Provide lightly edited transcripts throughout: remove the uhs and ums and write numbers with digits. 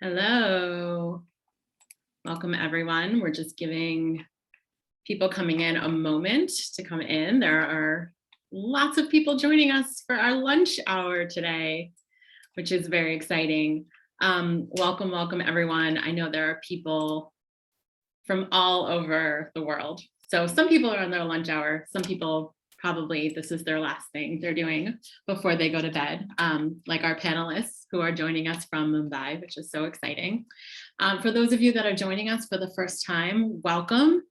Hello. Welcome, everyone. We're just giving people coming in a moment to come in. There are lots of people joining us for our lunch hour today, which is very exciting. Welcome, everyone. I know there are people from all over the world. So some people are on their lunch hour. Some people probably this is their last thing they're doing before they go to bed, like our panelists who are joining us from Mumbai, which is so exciting. For those of you that are joining us for the first time, welcome.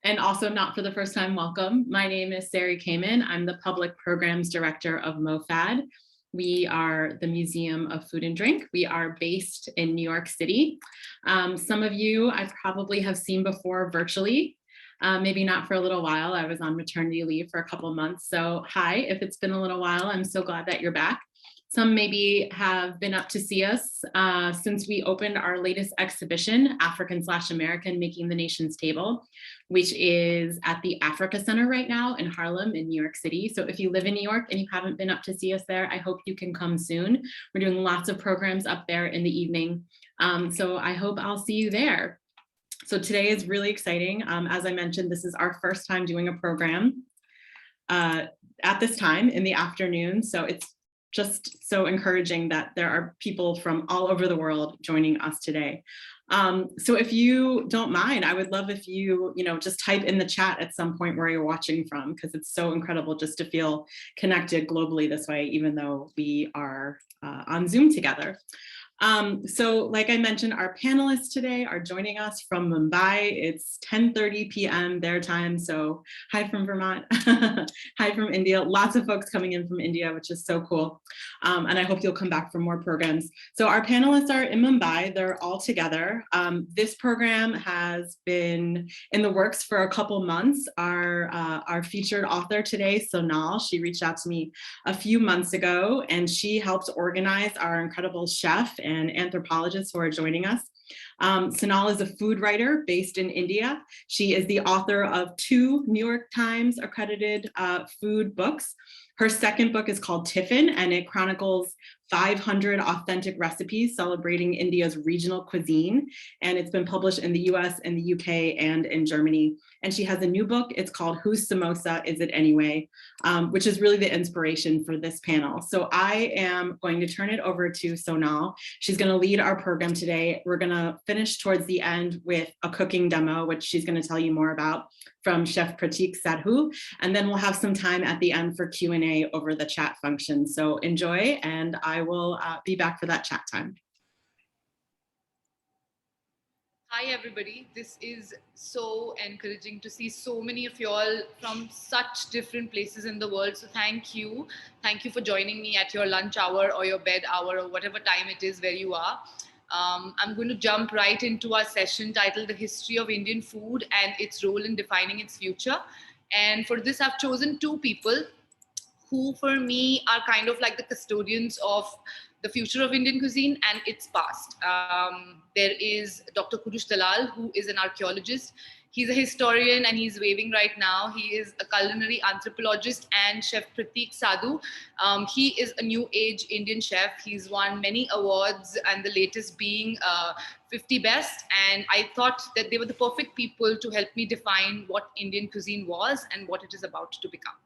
And also not for the first time, welcome. My name is Sari Kamen. I'm the Public Programs Director of MOFAD. We are the Museum of Food and Drink. We are based in New York City. Some of you I probably have seen before virtually. Maybe not for a little while. I was on maternity leave for a couple months. So hi, if it's been a little while, I'm so glad that you're back. Some maybe have been up to see us since we opened our latest exhibition, African/American Making the Nation's Table, which is at the Africa Center right now in Harlem in New York City. So if you live in New York and you haven't been up to see us there, I hope you can come soon. We're doing lots of programs up there in the evening. So I hope I'll see you there. So today is really exciting. As I mentioned, this is our first time doing a program at this time in the afternoon. So it's just so encouraging that there are people from all over the world joining us today. So if you don't mind, I would love if you just type in the chat at some point where you're watching from, because it's so incredible just to feel connected globally this way, even though we are on Zoom together. So like I mentioned, our panelists today are joining us from Mumbai. It's 10:30 p.m. their time. So hi from Vermont, hi from India. Lots of folks coming in from India, which is so cool. And I hope you'll come back for more programs. So our panelists are in Mumbai. They're all together. This program has been in the works for a couple months. Our featured author today, Sonal, she reached out to me a few months ago, and she helped organize our incredible chef and anthropologists who are joining us. Sonal is a food writer based in India. She is the author of 2 New York Times accredited food books. Her second book is called Tiffin, and it chronicles 500 authentic recipes celebrating India's regional cuisine. And it's been published in the US and the UK and in Germany. And she has a new book. It's called Whose Samosa Is It Anyway? Which is really the inspiration for this panel. So I am going to turn it over to Sonal. She's going to lead our program today. We're going to finish towards the end with a cooking demo, which she's going to tell you more about from Chef Prateek Sadhu. And then we'll have some time at the end for Q&A over the chat function. So enjoy, and I will be back for that chat time. Hi everybody, this is so encouraging to see so many of you all from such different places in the world. So thank you for joining me at your lunch hour or your bed hour or whatever time it is where you are. I'm going to jump right into our session titled The History of Indian Food and Its Role in Defining Its Future. And for this I've chosen 2 people who for me are kind of like the custodians of the future of Indian cuisine and its past. There is Dr. Kurush Dalal, who is an archeologist. He's a historian and he's waving right now. He is a culinary anthropologist, and Chef Prateek Sadhu. He is a new age Indian chef. He's won many awards, and the latest being 50 Best. And I thought that they were the perfect people to help me define what Indian cuisine was and what it is about to become.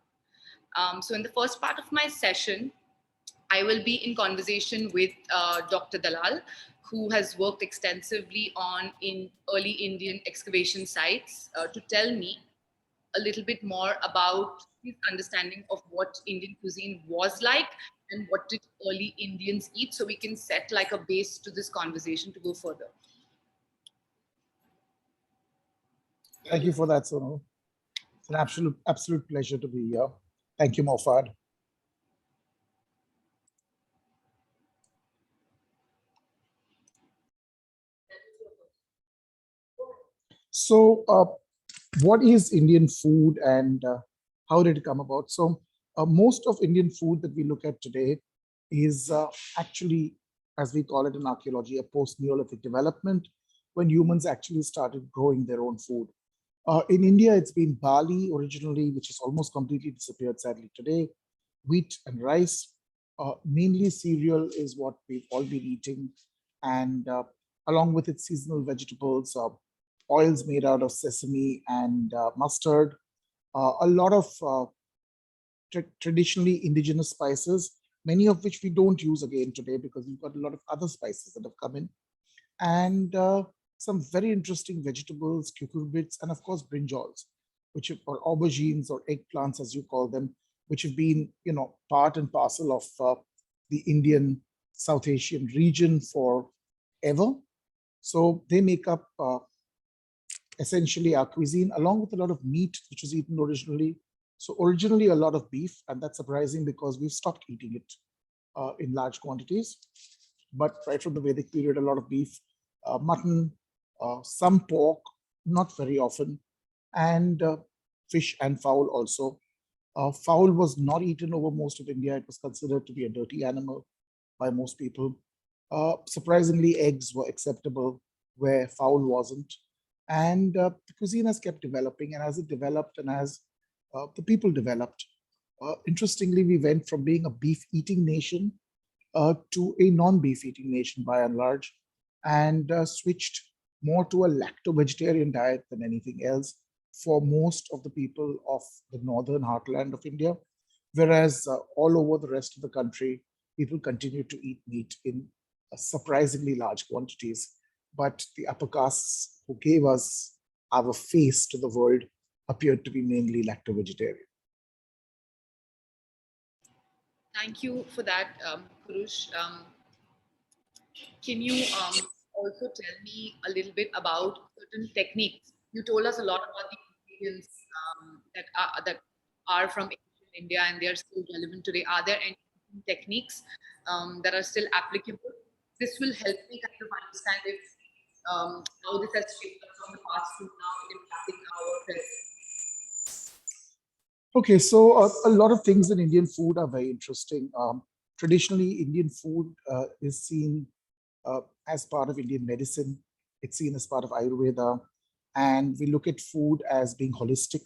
So in the first part of my session, I will be in conversation with Dr. Dalal, who has worked extensively on early Indian excavation sites to tell me a little bit more about his understanding of what Indian cuisine was like and what did early Indians eat, so we can set like a base to this conversation to go further. Thank you for that, Sonal. It's an absolute pleasure to be here. Thank you, MOFAD. So what is Indian food and how did it come about? So most of Indian food that we look at today is actually, as we call it in archaeology, a post-Neolithic development when humans actually started growing their own food. In India, it's been barley originally, which has almost completely disappeared sadly today, wheat and rice. Mainly cereal is what we've all been eating. And along with its seasonal vegetables, oils made out of sesame and mustard, a lot of traditionally indigenous spices, many of which we don't use again today because we've got a lot of other spices that have come in, and some very interesting vegetables, cucurbits, and of course brinjals, which are, or aubergines or eggplants as you call them, which have been, part and parcel of the Indian South Asian region forever. So they make up essentially our cuisine, along with a lot of meat, which was eaten originally. So originally a lot of beef, and that's surprising because we've stopped eating it in large quantities. But right from the Vedic period, a lot of beef, mutton, some pork, not very often, and fish and fowl also. Fowl was not eaten over most of India. It was considered to be a dirty animal by most people. Surprisingly, eggs were acceptable where fowl wasn't. And the cuisine has kept developing, and as it developed and as the people developed, interestingly, we went from being a beef-eating nation to a non-beef eating nation by and large, and switched more to a lacto-vegetarian diet than anything else for most of the people of the northern heartland of India, whereas all over the rest of the country, people continue to eat meat in surprisingly large quantities. But the upper castes who gave us our face to the world appeared to be mainly lacto-vegetarian. Thank you for that, Kurush. Can you also tell me a little bit about certain techniques? You told us a lot about the ingredients that are from ancient India and they are still relevant today. Are there any techniques that are still applicable? This will help me kind of understand if how this has shaped up from the past to now impacting our present. Okay, so a lot of things in Indian food are very interesting. Traditionally, Indian food is seen as part of Indian medicine. It's seen as part of Ayurveda. And we look at food as being holistic.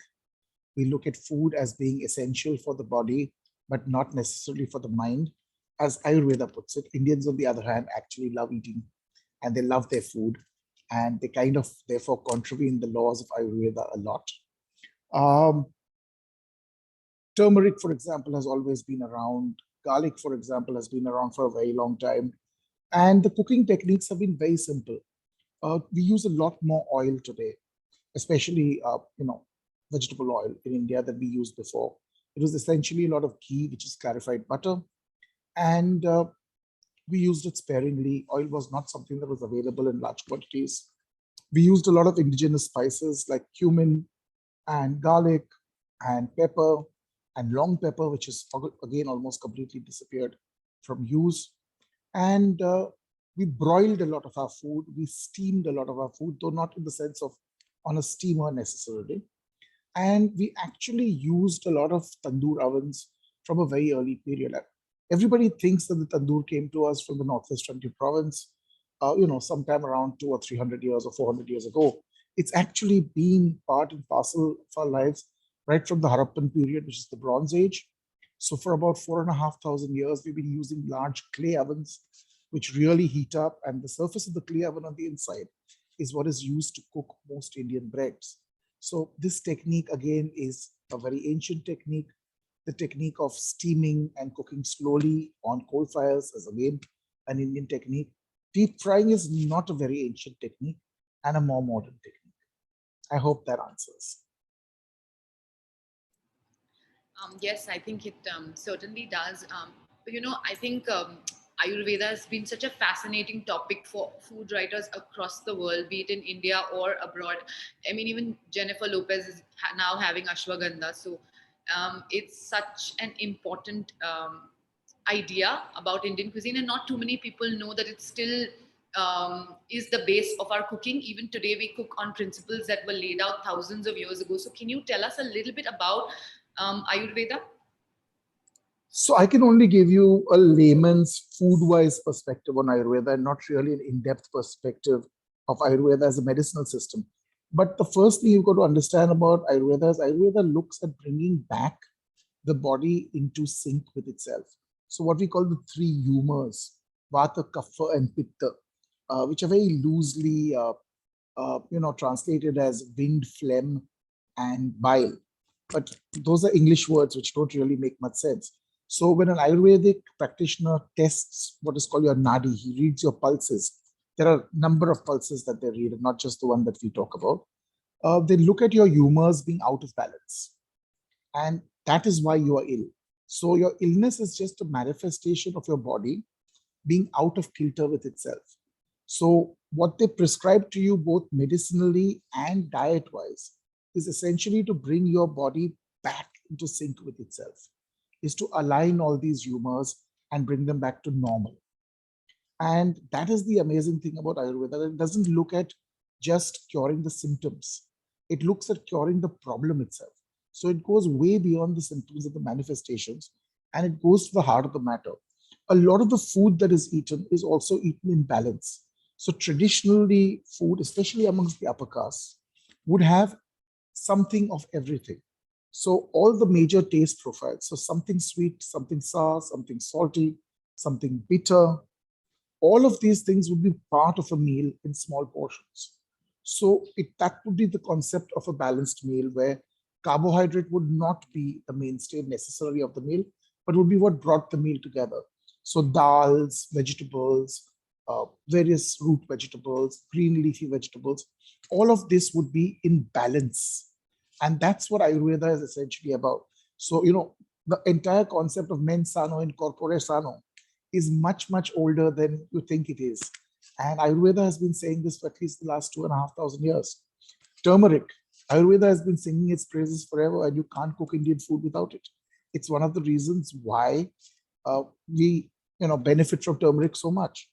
We look at food as being essential for the body, but not necessarily for the mind. As Ayurveda puts it, Indians, on the other hand, actually love eating and they love their food. And they kind of therefore contravene the laws of Ayurveda a lot. Turmeric, for example, has always been around. Garlic, for example, has been around for a very long time. And the cooking techniques have been very simple. We use a lot more oil today, especially vegetable oil in India than we used before. It was essentially a lot of ghee, which is clarified butter, and we used it sparingly. Oil was not something that was available in large quantities. We used a lot of indigenous spices like cumin and garlic and pepper and long pepper, which is again almost completely disappeared from use. And we broiled a lot of our food. We steamed a lot of our food, though not in the sense of on a steamer necessarily. And we actually used a lot of tandoor ovens from a very early period. Everybody thinks that the tandoor came to us from the Northwest 20 province, sometime around 200 or 300 years or 400 years ago. It's actually been part and parcel of our lives right from the Harappan period, which is the Bronze Age. So for about 4,500 years, we've been using large clay ovens, which really heat up, and the surface of the clay oven on the inside is what is used to cook most Indian breads. So this technique, again, is a very ancient technique. The technique of steaming and cooking slowly on coal fires is, again, an Indian technique. Deep frying is not a very ancient technique and a more modern technique. I hope that answers. Yes, I think it certainly does. I think Ayurveda has been such a fascinating topic for food writers across the world, be it in India or abroad. I mean, even Jennifer Lopez is now having ashwagandha. So it's such an important idea about Indian cuisine, and not too many people know that it still is the base of our cooking. Even today, we cook on principles that were laid out thousands of years ago. So, can you tell us a little bit about Ayurveda? So I can only give you a layman's food-wise perspective on Ayurveda and not really an in-depth perspective of Ayurveda as a medicinal system. But the first thing you've got to understand about Ayurveda is Ayurveda looks at bringing back the body into sync with itself. So what we call the three humors, Vata, Kapha, and Pitta. which are very loosely translated as wind, phlegm, and bile. But those are English words which don't really make much sense. So when an Ayurvedic practitioner tests what is called your nadi, he reads your pulses. There are a number of pulses that they read, and not just the one that we talk about. They look at your humors being out of balance. And that is why you are ill. So your illness is just a manifestation of your body being out of kilter with itself. So what they prescribe to you both medicinally and diet-wise is essentially to bring your body back into sync with itself, is to align all these humors and bring them back to normal. And that is the amazing thing about Ayurveda. It doesn't look at just curing the symptoms. It looks at curing the problem itself. So it goes way beyond the symptoms and the manifestations, and it goes to the heart of the matter. A lot of the food that is eaten is also eaten in balance. So traditionally, food, especially amongst the upper castes, would have something of everything. So all the major taste profiles, so something sweet, something sour, something salty, something bitter, all of these things would be part of a meal in small portions. So that would be the concept of a balanced meal where carbohydrate would not be the mainstay necessarily of the meal, but would be what brought the meal together. So dals, vegetables, various root vegetables, green leafy vegetables, all of this would be in balance. And that's what Ayurveda is essentially about. So, the entire concept of mens sano in corpore sano is much, much older than you think it is. And Ayurveda has been saying this for at least the last 2,500 years. Turmeric, Ayurveda has been singing its praises forever, and you can't cook Indian food without it. It's one of the reasons why we benefit from turmeric so much.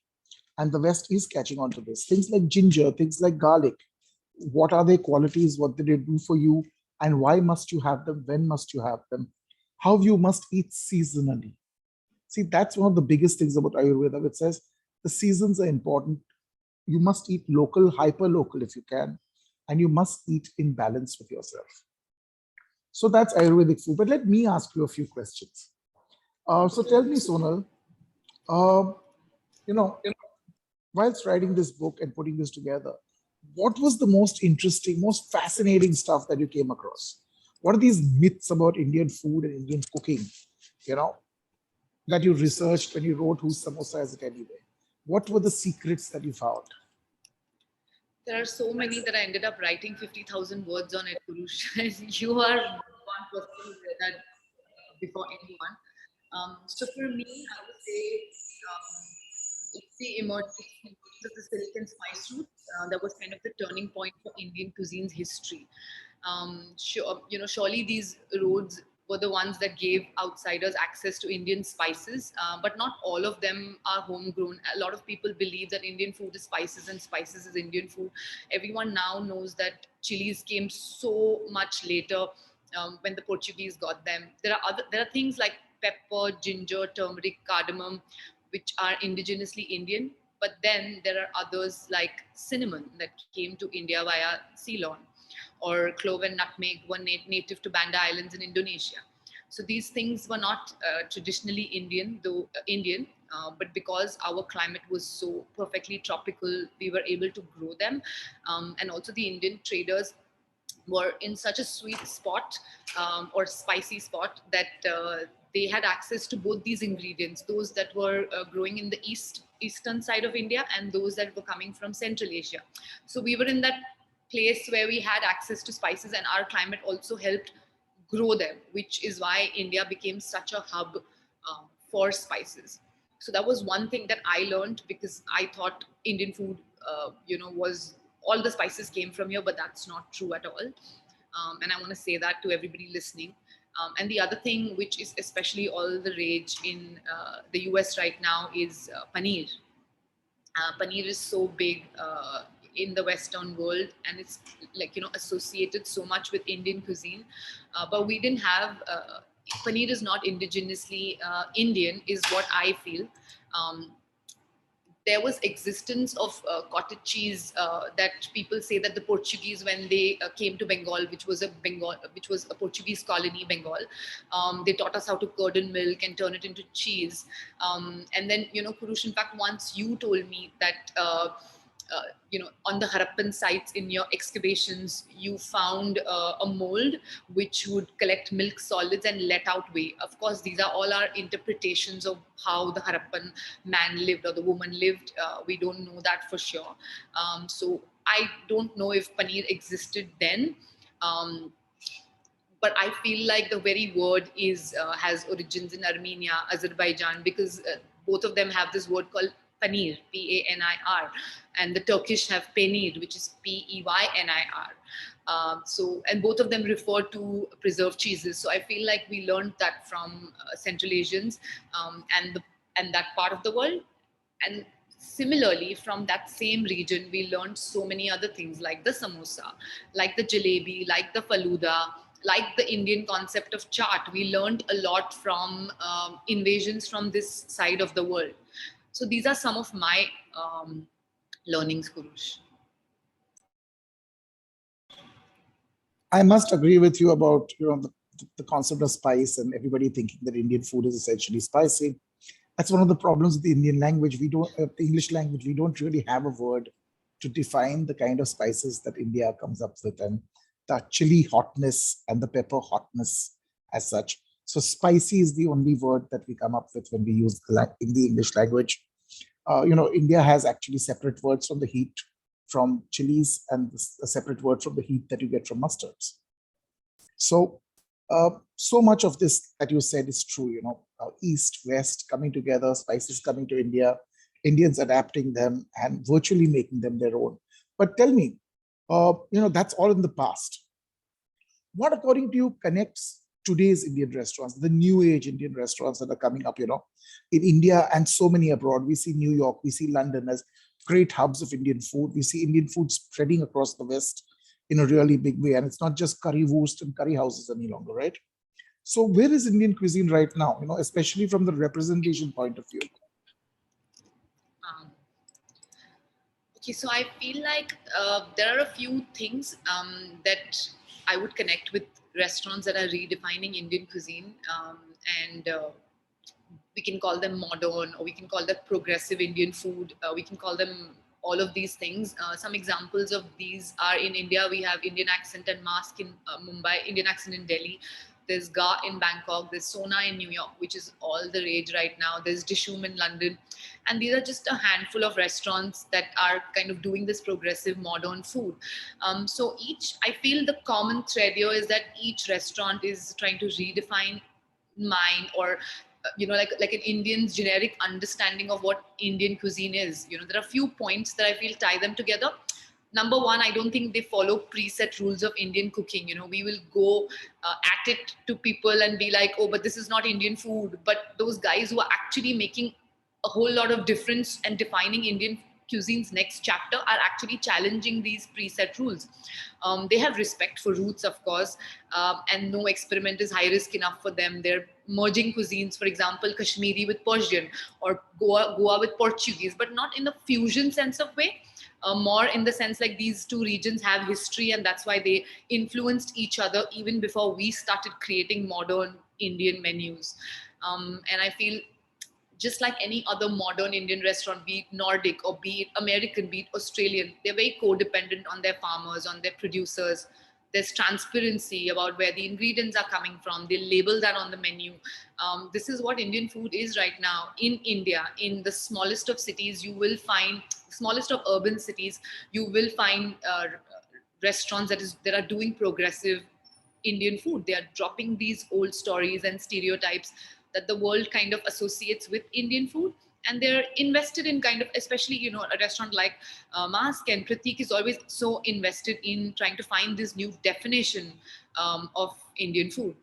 And the West is catching on to this. Things like ginger, things like garlic. What are their qualities? What do they do for you? And why must you have them? When must you have them? How you must eat seasonally. See, that's one of the biggest things about Ayurveda, which says the seasons are important. You must eat local, hyper local if you can, and you must eat in balance with yourself. So that's Ayurvedic food. But let me ask you a few questions. So tell me, Sonal, you know, whilst writing this book and putting this together, what was the most interesting, most fascinating stuff that you came across? What are these myths about Indian food and Indian cooking, that you researched when you wrote Whose Samosa Is It Anyway? What were the secrets that you found? There are so many that I ended up writing 50,000 words on it, Kurush. You are one person who read that before anyone. So for me, I would say it's the emergence of the silk and spice route. That was kind of the turning point for Indian cuisine's history. Surely these roads were the ones that gave outsiders access to Indian spices, but not all of them are homegrown. A lot of people believe that Indian food is spices and spices is Indian food. Everyone now knows that chilies came so much later when the Portuguese got them. There are things like pepper, ginger, turmeric, cardamom, which are indigenously Indian. But then there are others like cinnamon that came to India via Ceylon, or clove and nutmeg were native to Banda Islands in Indonesia. So these things were not traditionally Indian, but because our climate was so perfectly tropical, we were able to grow them. And also the Indian traders were in such a sweet spot or spicy spot that they had access to both these ingredients, those that were growing in the eastern side of India and those that were coming from Central Asia. So we were in that place where we had access to spices, and our climate also helped grow them, which is why India became such a hub for spices. So that was one thing that I learned, because I thought Indian food, was all the spices came from here, but that's not true at all. And I want to say that to everybody listening. And the other thing, which is especially all the rage in the US right now, is paneer. Paneer is so big in the Western world, and it's associated so much with Indian cuisine. But we didn't have paneer is not indigenously Indian, is what I feel. Um, there was existence of cottage cheese that people say that the Portuguese, when they came to Bengal, which was a Portuguese colony, Bengal, they taught us how to curdle milk and turn it into cheese. And then, Kurush, in fact, once you told me that, on the Harappan sites in your excavations, you found a mold which would collect milk solids and let out whey. Of course, these are all our interpretations of how the Harappan man lived or the woman lived. We don't know that for sure. So I don't know if paneer existed then. But I feel like the very word has origins in Armenia, Azerbaijan, because both of them have this word called paneer, P-A-N-I-R, and the Turkish have penir, which is P-E-Y-N-I-R. And both of them refer to preserved cheeses. So I feel like we learned that from Central Asians and that part of the world. And similarly, from that same region, we learned so many other things like the samosa, like the jalebi, like the faluda, like the Indian concept of chaat. We learned a lot from invasions from this side of the world. So these are some of my learnings, Kurush. I must agree with you about the concept of spice and everybody thinking that Indian food is essentially spicy. That's one of the problems with the Indian language. We don't, the English language, we don't really have a word to define the kind of spices that India comes up with, and the chili hotness and the pepper hotness as such. So spicy is the only word that we come up with when we use in the English language. India has actually separate words from the heat from chilies and a separate word from the heat that you get from mustards. So so much of this that you said is true, East, West coming together, spices coming to India, Indians adapting them and virtually making them their own. But tell me, that's all in the past. What, according to you, connects today's Indian restaurants, the new age Indian restaurants that are coming up, in India and so many abroad? We see New York, we see London as great hubs of Indian food. We see Indian food spreading across the West in a really big way. And it's not just currywurst and curry houses any longer, right? So where is Indian cuisine right now, especially from the representation point of view? Okay, so I feel like there are a few things that I would connect with restaurants that are redefining Indian cuisine. And we can call them modern, or we can call them progressive Indian food. We can call them all of these things. Some examples of these are in India. We have Indian accent and Masque in Mumbai, Indian accent in Delhi. There's Ga in Bangkok. There's Sona in New York, which is all the rage right now. There's Dishoom in London. And these are just a handful of restaurants that are kind of doing this progressive modern food. So I feel the common thread here is that each restaurant is trying to redefine mine, or like an Indian's generic understanding of what Indian cuisine is. There are a few points that I feel tie them together. Number one, I don't think they follow preset rules of Indian cooking. We will go at it to people and be like, oh, but this is not Indian food. But those guys who are actually making a whole lot of difference and defining Indian cuisine's next chapter are actually challenging these preset rules. They have respect for roots, of course, and no experiment is high risk enough for them. They're merging cuisines, for example, Kashmiri with Persian, or Goa with Portuguese, but not in a fusion sense of way. More in the sense like these two regions have history, and that's why they influenced each other even before we started creating modern Indian menus. And I feel just like any other modern Indian restaurant, be it Nordic or be it American, be it Australian, they're very codependent on their farmers, on their producers. There's transparency about where the ingredients are coming from. They label that on the menu. This is what Indian food is right now in India. In the smallest of cities, smallest of urban cities, you will find restaurants that are doing progressive Indian food. They are dropping these old stories and stereotypes that the world kind of associates with Indian food. And they're invested in kind of, especially, a restaurant like Masque and Prateek is always so invested in trying to find this new definition of Indian food.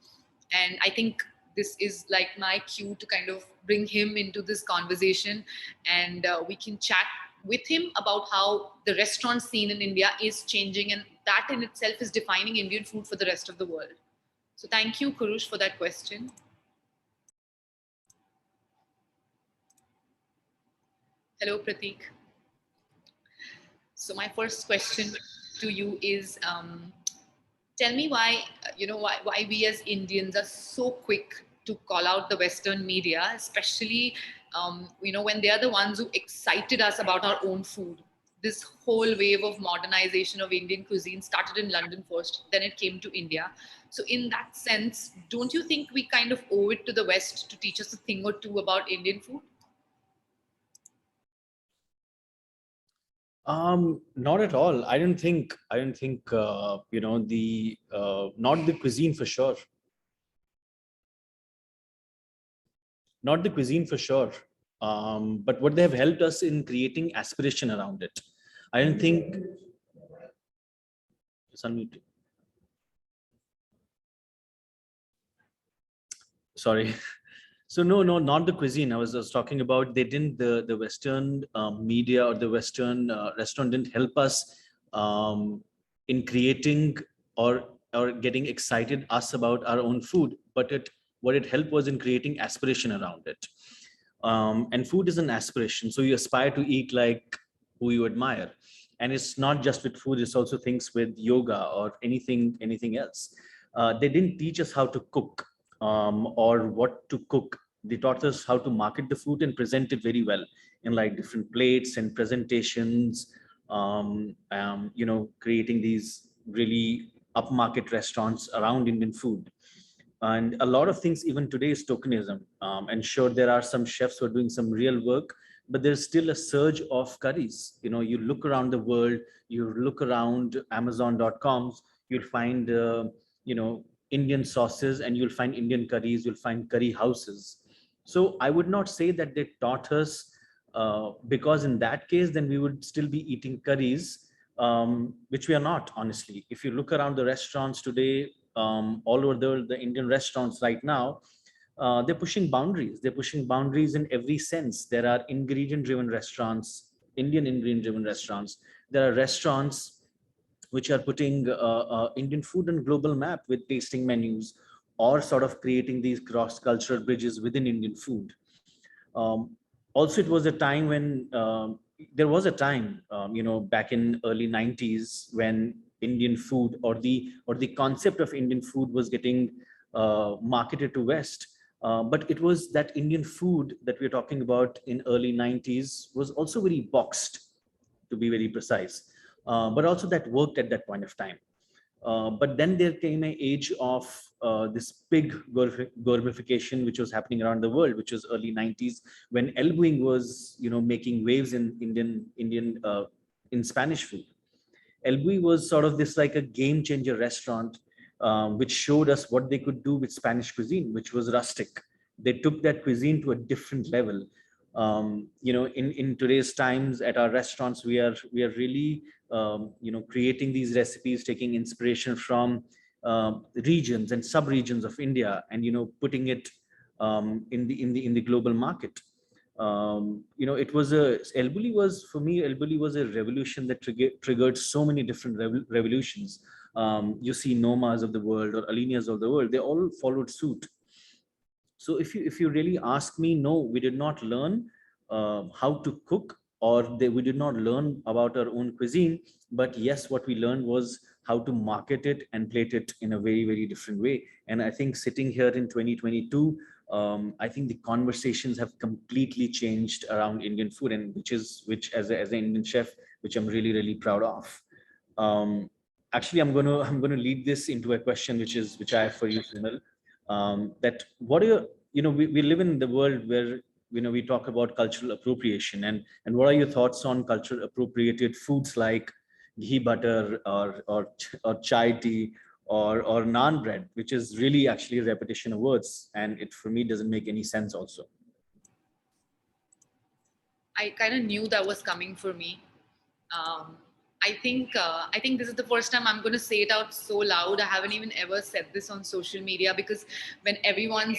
And I think this is like my cue to kind of bring him into this conversation, and we can chat with him about how the restaurant scene in India is changing, and that in itself is defining Indian food for the rest of the world. So thank you, Kurush, for that question. Hello, Prateek. So my first question to you is, tell me why, why we as Indians are so quick to call out the Western media, especially, when they are the ones who excited us about our own food. This whole wave of modernization of Indian cuisine started in London first, then it came to India. So in that sense, don't you think we kind of owe it to the West to teach us a thing or two about Indian food? Not at all. I don't think, not the cuisine for sure. Not the cuisine for sure. But what they have helped us in creating aspiration around it. I don't think, it's unmuted. Sorry. So no, not the cuisine. I was talking about, they didn't, the Western media or the Western restaurant didn't help us in creating or getting excited us about our own food, but what it helped was in creating aspiration around it. And food is an aspiration, so you aspire to eat like who you admire. And it's not just with food, it's also things with yoga or anything else. They didn't teach us how to cook or what to cook. They taught us how to market the food and present it very well in like different plates and presentations, creating these really upmarket restaurants around Indian food. And a lot of things even today is tokenism. And sure, there are some chefs who are doing some real work, but there's still a surge of curries. You look around the world, you look around amazon.coms, you'll find Indian sauces, and you'll find Indian curries, you'll find curry houses. So I would not say that they taught us, because in that case then we would still be eating curries, which we are not, honestly. If you look around the restaurants today, all over the Indian restaurants right now, they're pushing boundaries. They're pushing boundaries in every sense. There are ingredient-driven restaurants, Indian ingredient-driven restaurants. There are restaurants which are putting Indian food on global map with tasting menus, or sort of creating these cross-cultural bridges within Indian food. Also, it was a time when there was a time, back in early 90s, when Indian food or the concept of Indian food was getting marketed to West. But it was that Indian food that we're talking about in early 90s was also very boxed, to be very precise, but also that worked at that point of time. But then there came an age of this big gourmetification, which was happening around the world, which was early 90s, when elbowing was, making waves in in Spanish food. El Bulli was sort of this like a game changer restaurant, which showed us what they could do with Spanish cuisine, which was rustic. They took that cuisine to a different level. In today's times at our restaurants, we are really creating these recipes, taking inspiration from regions and sub-regions of India, and putting it in the global market. It was El Bulli was, for me, El Bulli was a revolution that triggered so many different revolutions. You see Nomas of the world or Alinias of the world, they all followed suit. So if you really ask me, no, we did not learn how to cook, or we did not learn about our own cuisine. But yes, what we learned was how to market it and plate it in a very, very different way. And I think sitting here in 2022, I think the conversations have completely changed around Indian food, and which as an Indian chef, which I'm really, really proud of. Actually, I'm gonna lead this into a question which I have for you, Sunil. That what are we live in the world where we talk about cultural appropriation, and what are your thoughts on cultural appropriated foods like ghee butter or chai tea or naan bread, which is really actually a repetition of words, and it for me doesn't make any sense also. I kind of knew that was coming for me. Um, I think this is the first time I'm going to say it out so loud. I haven't even ever said this on social media, because when everyone's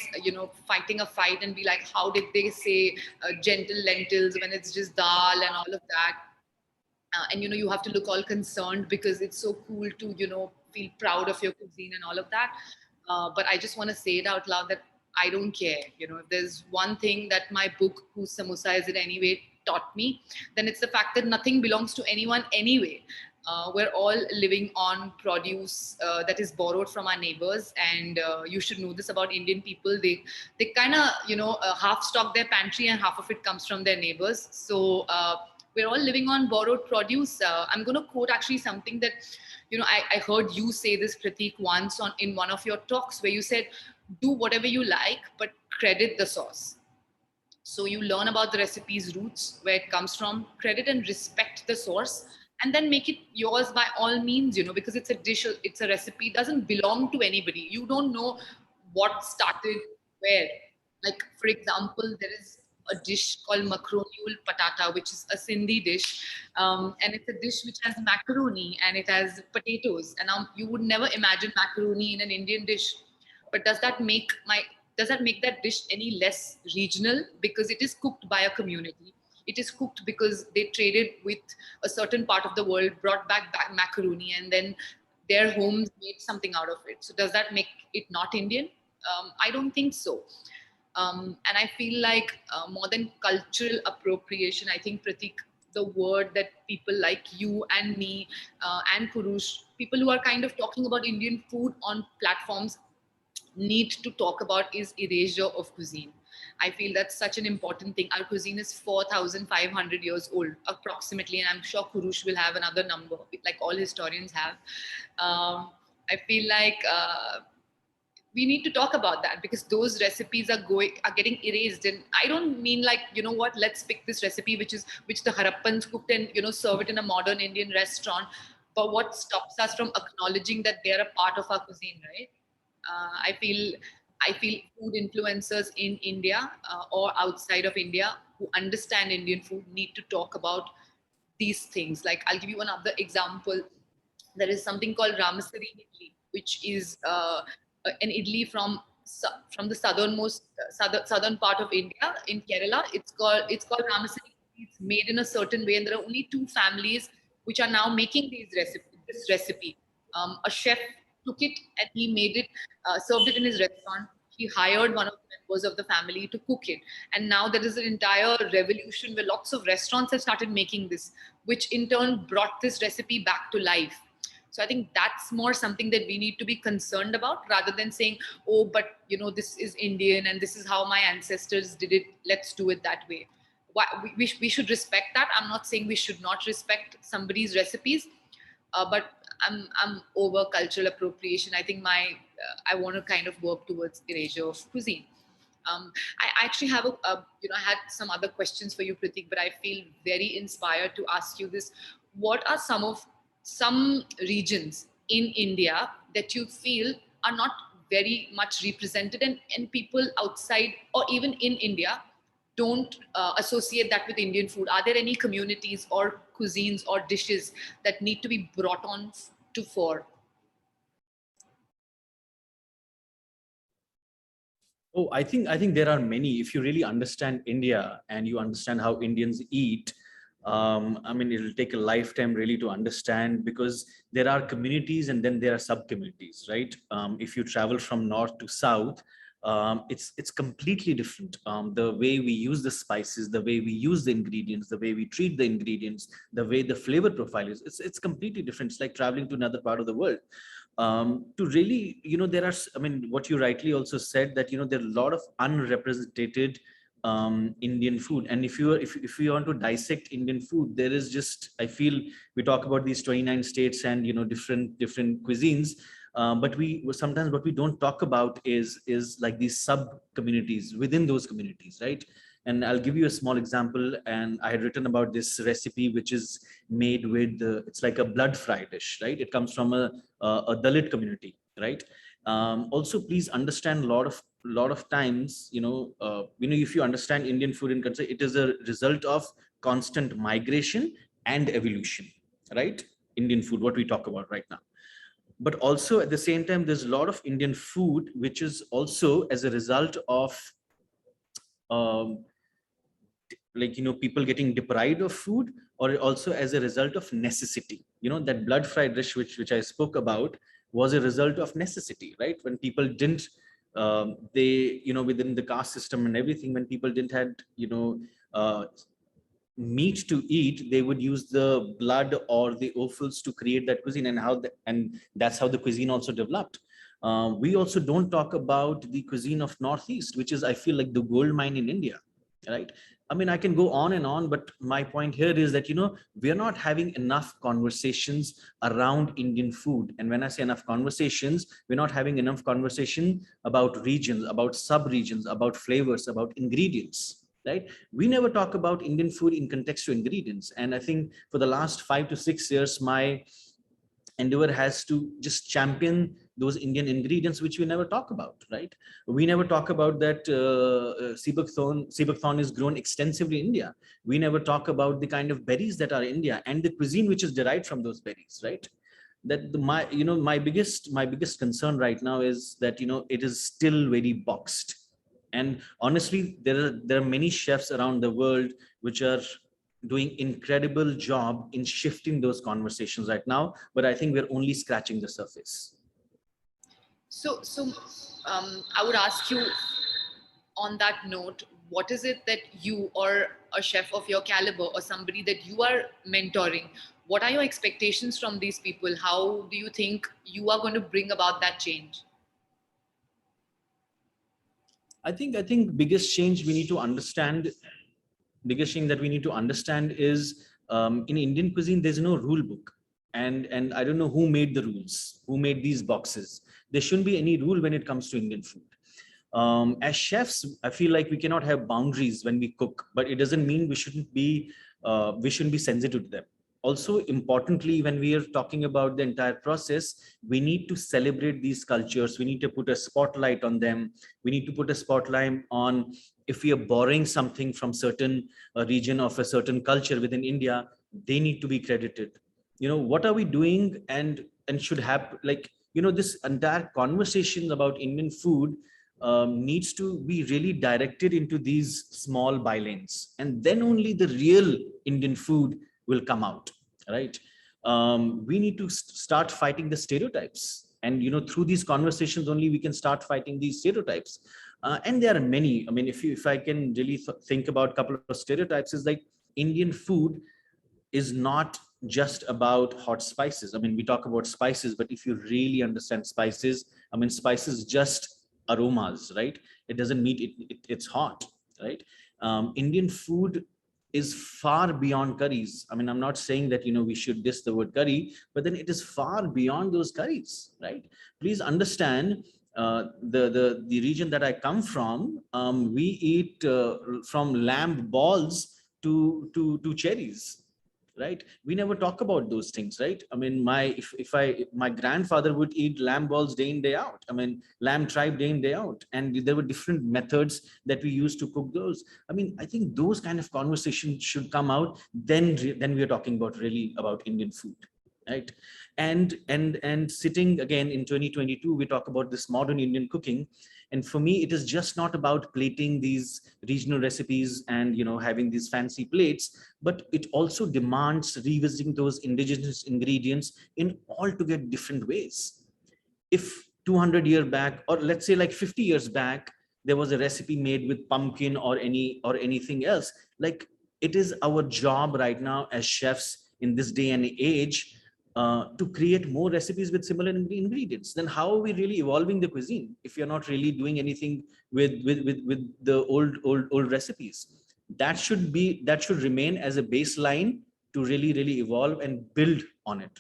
fighting a fight and be like, how did they say gentle lentils when it's just dal and all of that? And you have to look all concerned because it's so cool to feel proud of your cuisine and all of that. But I just want to say it out loud that I don't care. If there's one thing that my book, Whose Samosa Is It Anyway, taught me, then it's the fact that nothing belongs to anyone anyway. We're all living on produce that is borrowed from our neighbors, and you should know this about Indian people. They kind of half stock their pantry, and half of it comes from their neighbors. So we're all living on borrowed produce. I'm going to quote actually something that I heard you say this, Prateek, once in one of your talks, where you said, "Do whatever you like, but credit the source." So you learn about the recipe's roots, where it comes from, credit and respect the source, and then make it yours by all means, because it's a dish, it's a recipe, it doesn't belong to anybody. You don't know what started where. Like, for example, there is a dish called macaroniul patata, which is a Sindhi dish. And it's a dish which has macaroni and it has potatoes. And now you would never imagine macaroni in an Indian dish. But does that make that dish any less regional? Because it is cooked by a community. It is cooked because they traded with a certain part of the world, brought back macaroni, and then their homes made something out of it. So does that make it not Indian? I don't think so. And I feel like more than cultural appropriation, I think, Prateek, the word that people like you and me and Kurush, people who are kind of talking about Indian food on platforms, need to talk about is erasure of cuisine. I feel that's such an important thing. Our cuisine is 4,500 years old, approximately, and I'm sure Kurush will have another number, like all historians have. I feel like we need to talk about that, because those recipes are getting erased. And I don't mean like, what, let's pick this recipe which the Harappans cooked and serve it in a modern Indian restaurant. But what stops us from acknowledging that they're a part of our cuisine, right? I feel food influencers in India or outside of India who understand Indian food need to talk about these things. Like, I'll give you another example. There is something called Ramasari idli, which is an idli from the southern part of India in Kerala. It's called Ramasari. It's made in a certain way, and there are only two families which are now making this recipe. A chef took it and he made it, served it in his restaurant. He hired one of the members of the family to cook it, and now there is an entire revolution where lots of restaurants have started making this, which in turn brought this recipe back to life. So I think that's more something that we need to be concerned about, rather than saying, oh, but this is Indian and this is how my ancestors did it, let's do it that way. We should respect that. I'm not saying we should not respect somebody's recipes, but I'm over cultural appropriation. I think I want to kind of work towards erasure of cuisine. I actually have I had some other questions for you, Prateek, but I feel very inspired to ask you this. What are some regions in India that you feel are not very much represented, and people outside or even in India don't associate that with Indian food? Are there any communities or cuisines or dishes that need to be brought on to fore? Oh, I think there are many. If you really understand India and you understand how Indians eat, I mean, it'll take a lifetime really to understand, because there are communities and then there are sub communities, right? If you travel from north to south, it's completely different. The way we use the spices, the way we use the ingredients, the way we treat the ingredients, the way the flavor profile is, it's completely different. It's like traveling to another part of the world. To really, there are, I mean, what you rightly also said, that there are a lot of unrepresented Indian food. And if you want to dissect Indian food, there is just, I feel, we talk about these 29 states and different cuisines, but we sometimes, what we don't talk about is like these sub communities within those communities, right? And I'll give you a small example. And I had written about this recipe, which is made with it's like a blood fry dish, right? It comes from a Dalit community, right? Also, please understand, a lot of times, if you understand Indian food and culture, it is a result of constant migration and evolution, right? Indian food, what we talk about right now. But also at the same time, there's a lot of Indian food which is also as a result of um, like people getting deprived of food, or also as a result of necessity. That blood fried dish which I spoke about was a result of necessity, right? When people didn't they within the caste system and everything, when people didn't had uh, meat to eat, they would use the blood or the offals to create that cuisine, and and that's how the cuisine also developed. We also don't talk about the cuisine of Northeast, which is, I feel like, the gold mine in India, right? I mean, I can go on and on, but my point here is that, we are not having enough conversations around Indian food. And when I say enough conversations, we're not having enough conversation about regions, about sub-regions, about flavors, about ingredients, right? We never talk about Indian food in context to ingredients. And I think for the last 5 to 6 years, my endeavor has to just champion those Indian ingredients, which we never talk about, right? We never talk about that sea buckthorn is grown extensively in India. We never talk about the kind of berries that are in India and the cuisine which is derived from those berries, right? That my biggest concern right now is that, it is still very boxed. And honestly, there are many chefs around the world which are doing incredible job in shifting those conversations right now, but I think we're only scratching the surface. So I would ask you, on that note, what is it that you, or a chef of your caliber, or somebody that you are mentoring, what are your expectations from these people? How do you think you are going to bring about that change? I think biggest thing that we need to understand is, in Indian cuisine, there's no rule book. And I don't know who made the rules, who made these boxes. There shouldn't be any rule when it comes to Indian food. As chefs, I feel like we cannot have boundaries when we cook, but it doesn't mean we shouldn't be sensitive to them. Also, importantly, when we are talking about the entire process, we need to celebrate these cultures. We need to put a spotlight on them. We need to put a spotlight on, if we are borrowing something from certain region of a certain culture within India, they need to be credited. What are we doing? And should have, like, this entire conversation about Indian food needs to be really directed into these small bylanes, and then only the real Indian food will come out, right? We need to start fighting the stereotypes, and through these conversations only we can start fighting these stereotypes. And there are many. I mean, if I can really think about a couple of stereotypes, is like, Indian food is not just about hot spices. I mean, we talk about spices, but if you really understand spices, I mean, spices just aromas, right? It doesn't mean it's hot, right? Indian food is far beyond curries. I mean, I'm not saying that, we should diss the word curry, but then it is far beyond those curries, right? Please understand, the region that I come from, we eat from lamb balls to cherries, right? We never talk about those things, right? I mean, my grandfather would eat lamb balls day in day out. I mean, lamb tribe day in day out, and there were different methods that we used to cook those. I mean, I think those kind of conversations should come out. Then we are talking about really about Indian food, right? And sitting again in 2022, we talk about this modern Indian cooking. And for me, it is just not about plating these regional recipes and, having these fancy plates, but it also demands revisiting those indigenous ingredients in altogether different ways. If 200 years back, or let's say like 50 years back, there was a recipe made with pumpkin or anything else, like, it is our job right now as chefs in this day and age, to create more recipes with similar ingredients. Then how are we really evolving the cuisine if you're not really doing anything with the old recipes? That should remain as a baseline to really evolve and build on it.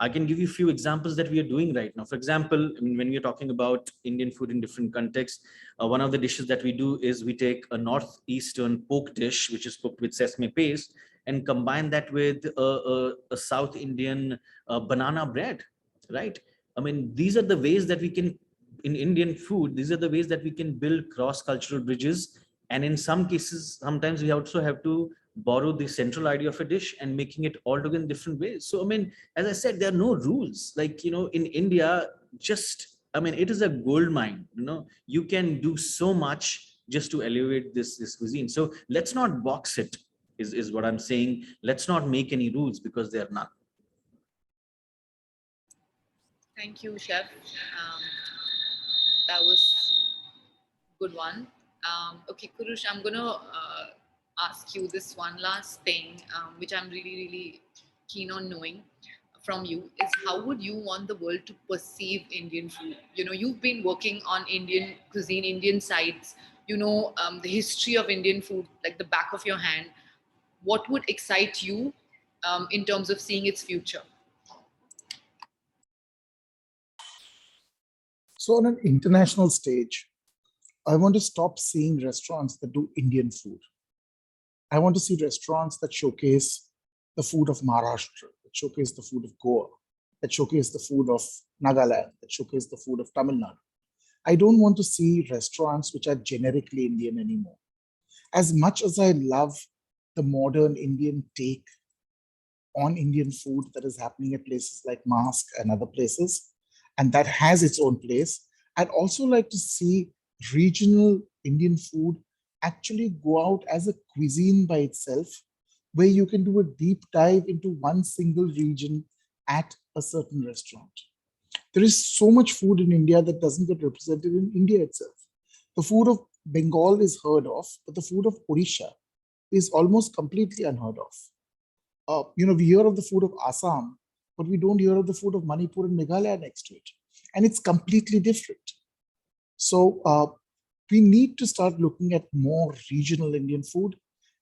I can give you a few examples that we are doing right now. For example, I mean, when we are talking about Indian food in different contexts, one of the dishes that we do is we take a northeastern pork dish, which is cooked with sesame paste, and combine that with a South Indian banana bread, right? I mean, these are the ways that we can, in Indian food, these are the ways that we can build cross-cultural bridges. And in some cases, sometimes we also have to borrow the central idea of a dish and making it altogether in different ways. So, I mean, as I said, there are no rules. Like, in India, I mean, it is a gold mine. You can do so much just to elevate this cuisine. So let's not box it, is what I'm saying. Let's not make any rules, because there are none. Thank you, Chef. That was a good one. Okay, Kurush, I'm going to ask you this one last thing, which I'm really, really keen on knowing from you, is how would you want the world to perceive Indian food? You know, you've been working on Indian cuisine, Indian sites, you know, the history of Indian food like the back of your hand. What would excite you in terms of seeing its future? So on an international stage, I want to stop seeing restaurants that do Indian food. I want to see restaurants that showcase the food of Maharashtra, that showcase the food of Goa, that showcase the food of Nagaland, that showcase the food of Tamil Nadu. I don't want to see restaurants which are generically Indian anymore. As much as I love the modern Indian take on Indian food that is happening at places like Masque and other places, and that has its own place, I'd also like to see regional Indian food actually go out as a cuisine by itself, where you can do a deep dive into one single region at a certain restaurant. There is so much food in India that doesn't get represented in India itself. The food of Bengal is heard of, but the food of Odisha is almost completely unheard of. We hear of the food of Assam, but we don't hear of the food of Manipur and Meghalaya next to it. And it's completely different. So we need to start looking at more regional Indian food.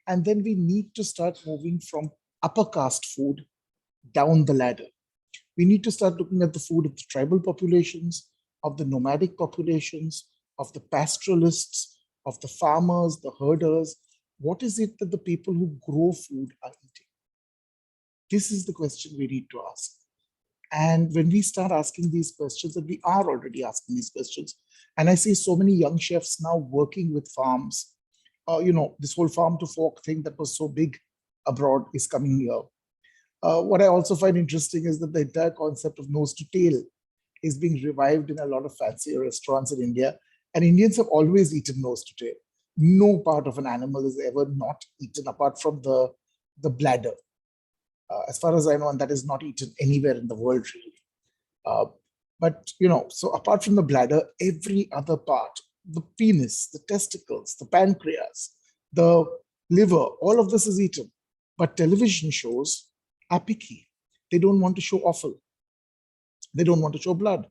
And then we need to start moving from upper caste food down the ladder. We need to start looking at the food of the tribal populations, of the nomadic populations, of the pastoralists, of the farmers, the herders. What is it that the people who grow food are eating? This is the question we need to ask. And when we start asking these questions, and we are already asking these questions, and I see so many young chefs now working with farms, this whole farm to fork thing that was so big abroad is coming here. What I also find interesting is that the entire concept of nose to tail is being revived in a lot of fancy restaurants in India. And Indians have always eaten nose to tail. No part of an animal is ever not eaten apart from the bladder. As far as I know, and that is not eaten anywhere in the world really. So apart from the bladder, every other part, the penis, the testicles, the pancreas, the liver, all of this is eaten. But television shows are picky. They don't want to show offal. They don't want to show blood.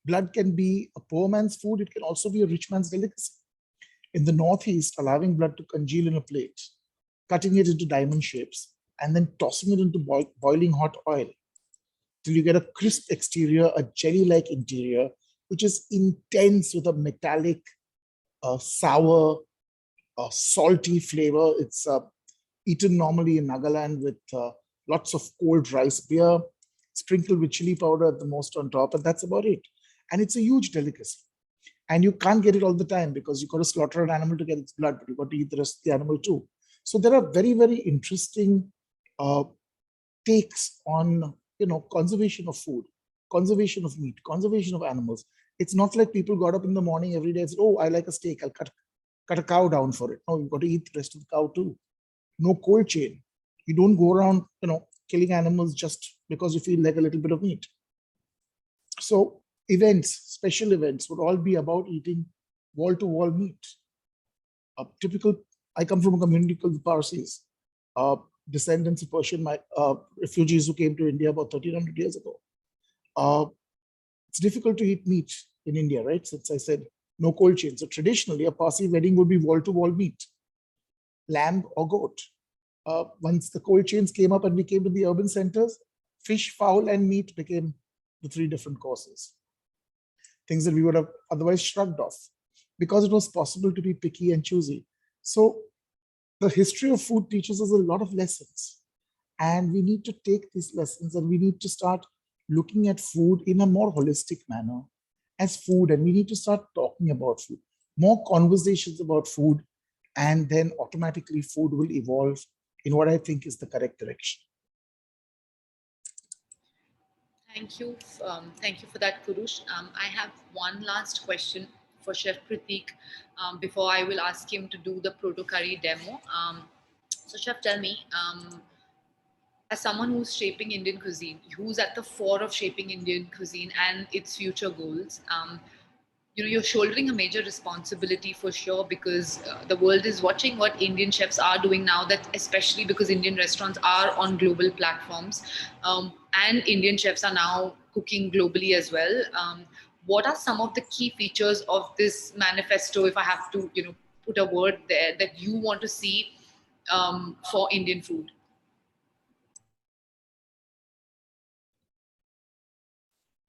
Blood can be a poor man's food. It can also be a rich man's delicacy. In the Northeast, allowing blood to congeal in a plate, cutting it into diamond shapes, and then tossing it into boiling hot oil till you get a crisp exterior, a jelly-like interior, which is intense with a metallic, sour, salty flavor. It's eaten normally in Nagaland with lots of cold rice beer, sprinkled with chili powder at the most on top, and that's about it. And it's a huge delicacy. And you can't get it all the time because you've got to slaughter an animal to get its blood, but you've got to eat the rest of the animal too. So there are very, very interesting takes on conservation of food, conservation of meat, conservation of animals. It's not like people got up in the morning every day and said, oh, I like a steak, I'll cut a cow down for it. No, you've got to eat the rest of the cow too. No cold chain. You don't go around, killing animals just because you feel like a little bit of meat. So events, special events would all be about eating wall-to-wall meat. I come from a community called the Parsis, descendants of Persian refugees who came to India about 1300 years ago. It's difficult to eat meat in India, right? Since I said no cold chain. So traditionally, a Parsi wedding would be wall-to-wall meat, lamb or goat. Once the cold chains came up and we came to the urban centers, fish, fowl, and meat became the three different courses. Things that we would have otherwise shrugged off because it was possible to be picky and choosy. So the history of food teaches us a lot of lessons. And we need to take these lessons and we need to start looking at food in a more holistic manner as food. And we need to start talking about food, more conversations about food, and then automatically food will evolve in what I think is the correct direction. Thank you. Thank you for that, Kurush. I have one last question for Chef Prateek before I will ask him to do the proto curry demo. So, Chef, tell me, as someone who's shaping Indian cuisine, who's at the fore of shaping Indian cuisine and its future goals, you're shouldering a major responsibility for sure, because the world is watching what Indian chefs are doing now, that especially because Indian restaurants are on global platforms, and Indian chefs are now cooking globally as well. What are some of the key features of this manifesto, if I have to put a word there, that you want to see for Indian food?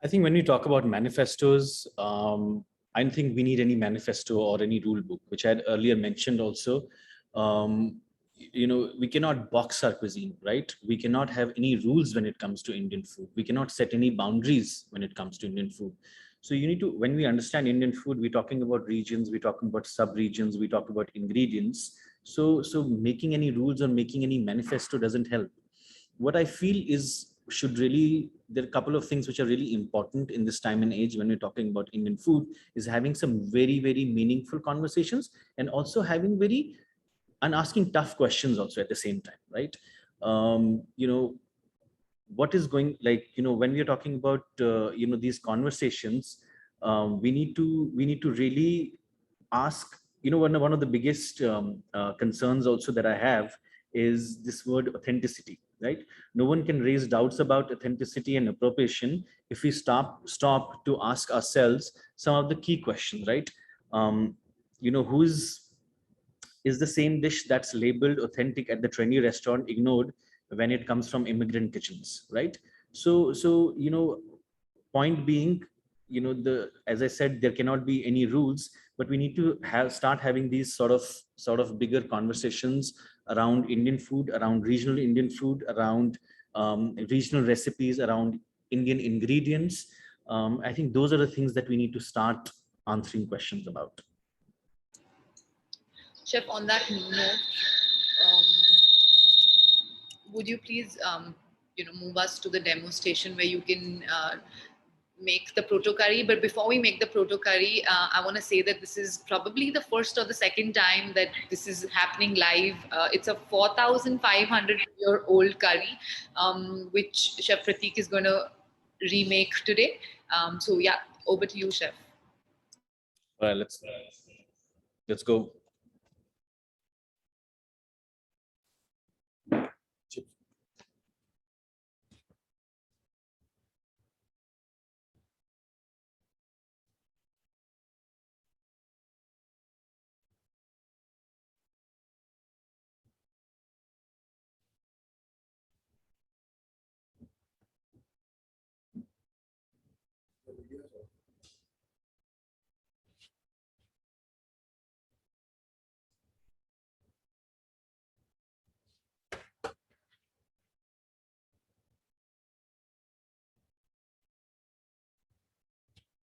I think when we talk about manifestos, I don't think we need any manifesto or any rule book, which I had earlier mentioned also. We cannot box our cuisine, right? We cannot have any rules when it comes to Indian food. We cannot set any boundaries when it comes to Indian food. So you need to, when we understand Indian food, we're talking about regions, we're talking about sub-regions, we talk about ingredients. So making any rules or making any manifesto doesn't help. What I feel is there are a couple of things which are really important in this time and age when we're talking about Indian food, is having some very, very meaningful conversations, and also having and asking tough questions also at the same time, right? What is going, when we are talking about these conversations, we need to really ask, one of the biggest concerns also that I have is this word authenticity, right? No one can raise doubts about authenticity and appropriation if we stop to ask ourselves some of the key questions, right? Who is the same dish that's labeled authentic at the trendy restaurant ignored when it comes from immigrant kitchens, right? So point being, as I said, there cannot be any rules, but we need to start having these sort of bigger conversations around Indian food, around regional Indian food, around regional recipes, around Indian ingredients. I think those are the things that we need to start answering questions about. Chef, on that note, would you please move us to the demo station where you can make the proto curry? But before we make the proto curry, I want to say that this is probably the first or the second time that this is happening live. It's a 4,500-year-old curry, which Chef Prateek is going to remake today. So yeah, over to you, Chef. All right, let's go.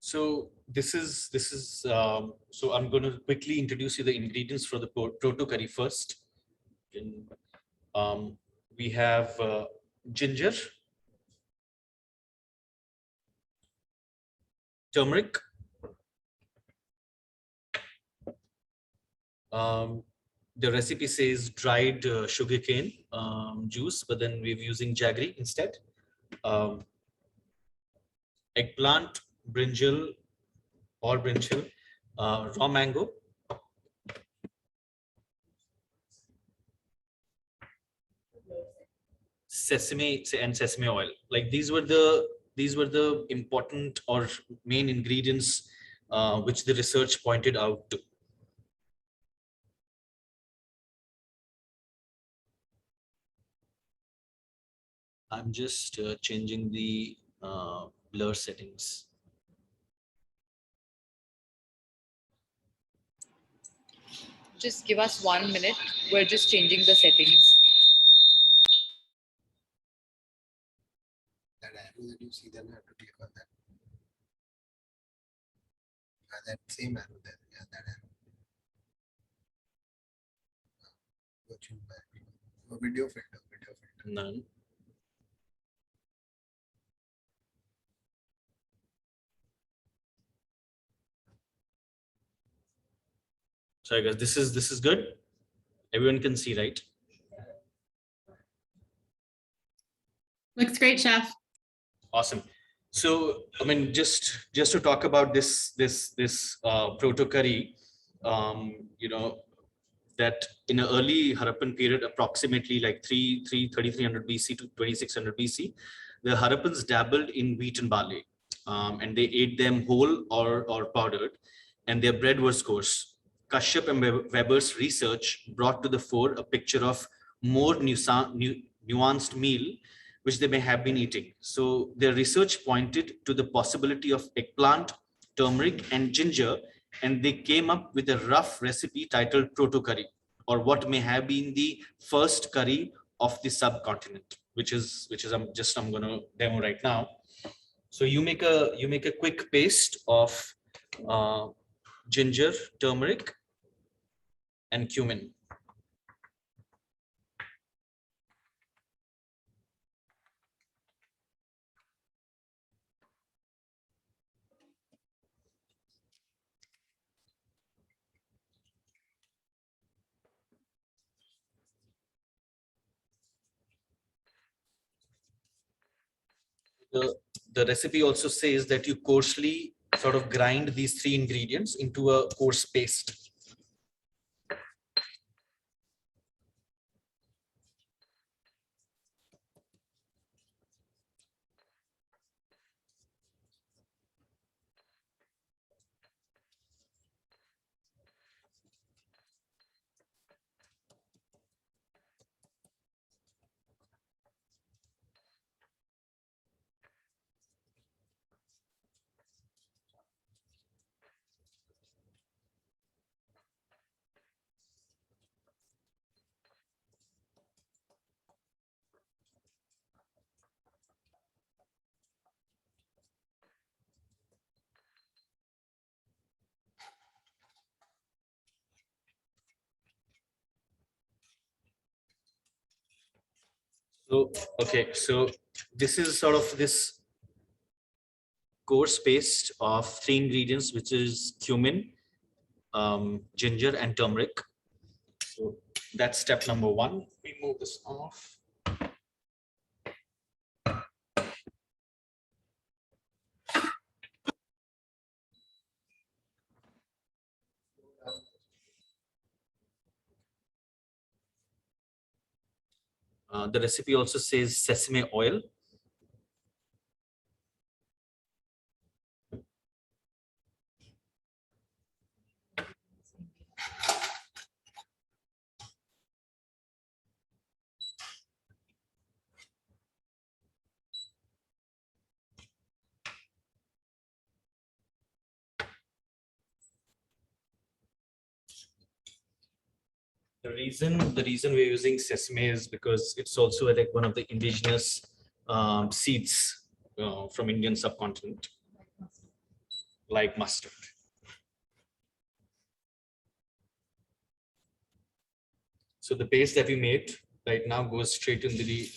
So this is so I'm going to quickly introduce you the ingredients for the proto curry first. We have ginger, turmeric, the recipe says dried sugarcane juice, but then we're using jaggery instead. Eggplant, brinjal, raw mango, sesame and sesame oil. Like these were the important or main ingredients which the research pointed out to. I'm just changing the blur settings. Just give us 1 minute. We're just changing the settings. That arrow that you see, then I have to click on that. That same arrow there. Yeah, that arrow. Virtual background. Video filter. None. Sorry guys, this is good. Everyone can see, right? Looks great, Chef. Awesome. So, I mean, just to talk about this proto curry, you know, that in an early Harappan period, approximately like 3300 BC to 2600 BC, the Harappans dabbled in wheat and barley, and they ate them whole or powdered, and their bread was coarse. Kashyap and Weber's research brought to the fore a picture of more nuanced meal which they may have been eating. So their research pointed to the possibility of eggplant, turmeric, and ginger, and they came up with a rough recipe titled proto curry, or what may have been the first curry of the subcontinent, which is I'm going to demo right now. So you make a quick paste of uh, ginger, turmeric, and cumin. The recipe also says that you coarsely sort of grind these three ingredients into a coarse paste. So, okay, so this is sort of this coarse paste of three ingredients, which is cumin, ginger, and turmeric. So that's step number one. We move this off. The recipe also says sesame oil. The reason we're using sesame is because it's also like one of the indigenous seeds from Indian subcontinent, like mustard. So the paste that we made right now goes straight into the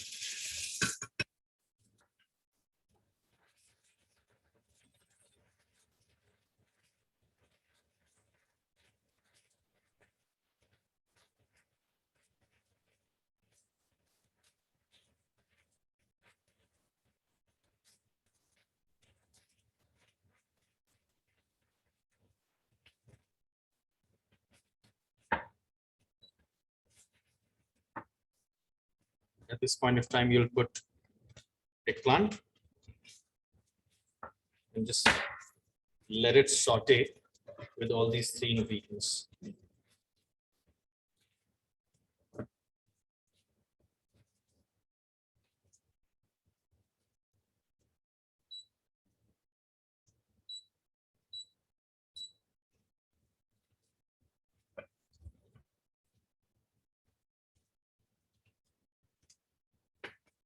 at this point of time, you'll put eggplant and just let it saute with all these three ingredients.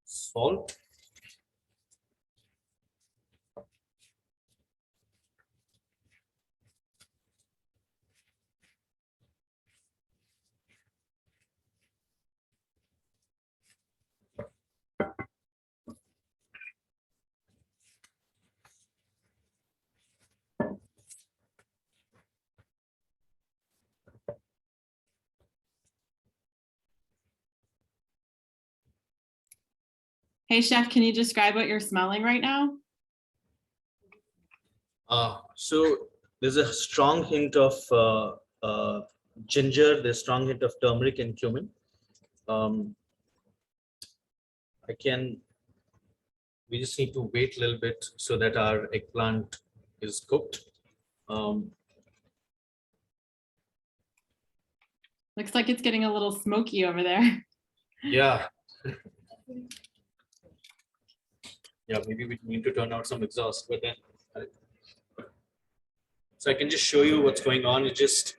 Salt. Hey, chef, can you describe what you're smelling right now? So there's a strong hint of ginger, there's strong hint of turmeric and cumin. Um, we just need to wait a little bit so that our eggplant is cooked. Looks like it's getting a little smoky over there. Yeah. Yeah, maybe we need to turn out some exhaust, but then. So I can just show you what's going on. It just.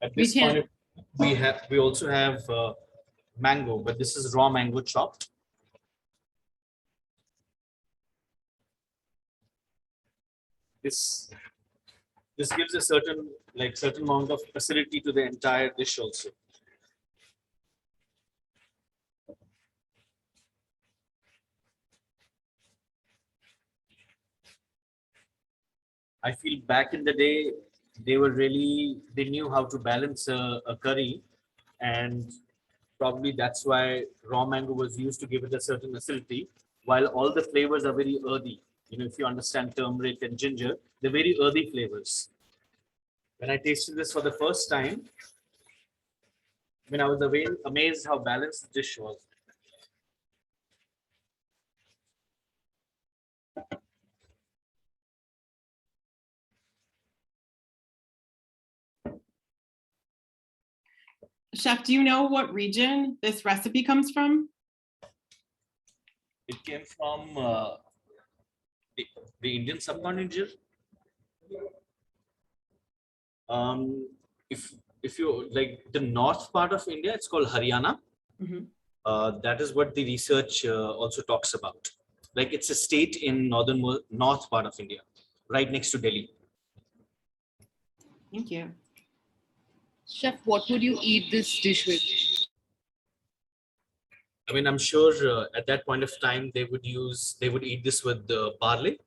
At this point, we also have mango, but this is raw mango chopped. This gives a certain amount of acidity to the entire dish also. I feel back in the day, they knew how to balance a curry, and probably that's why raw mango was used to give it a certain acidity, while all the flavors are very earthy. You know, if you understand turmeric and ginger, they're very earthy flavors. When I tasted this for the first time, I was amazed how balanced the dish was. Chef, do you know what region this recipe comes from? It came from the Indian subcontinent. If you like the north part of India, it's called Haryana. Mhm. That is what the research also talks about. Like it's a state in north part of India, right next to Delhi. Thank you. Chef, what would you eat this dish with? I'm sure at that point of time they would eat this with barley.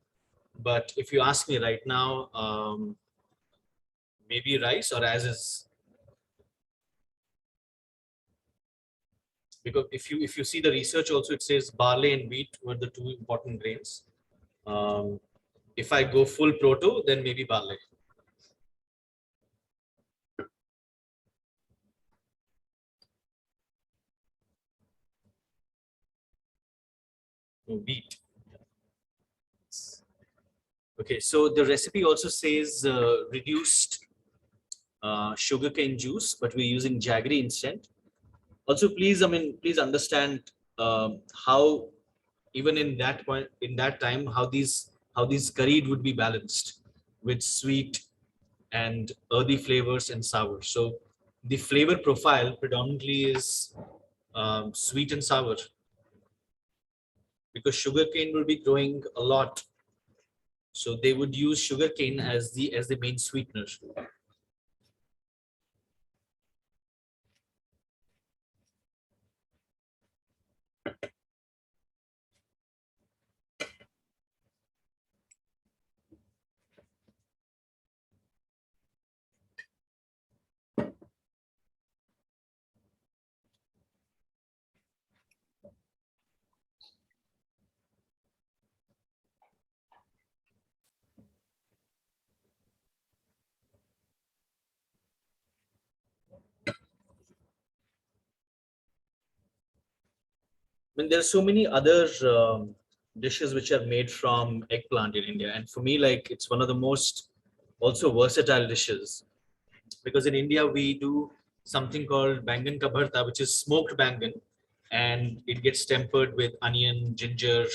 But if you ask me right now, maybe rice or as is. Because if you see the research also, it says barley and wheat were the two important grains. If I go full proto, then maybe barley. No, wheat. Okay, so the recipe also says reduced sugarcane juice, but we're using jaggery instead. Also, please understand how even in that time how these curried would be balanced with sweet and earthy flavors and sour. So the flavor profile predominantly is sweet and sour because sugarcane will be growing a lot. So they would use sugarcane as the main sweetener. There are so many other dishes which are made from eggplant in India, and for me, like it's one of the most also versatile dishes because in India we do something called bangan ka bharta, which is smoked bangan, and it gets tempered with onion, ginger,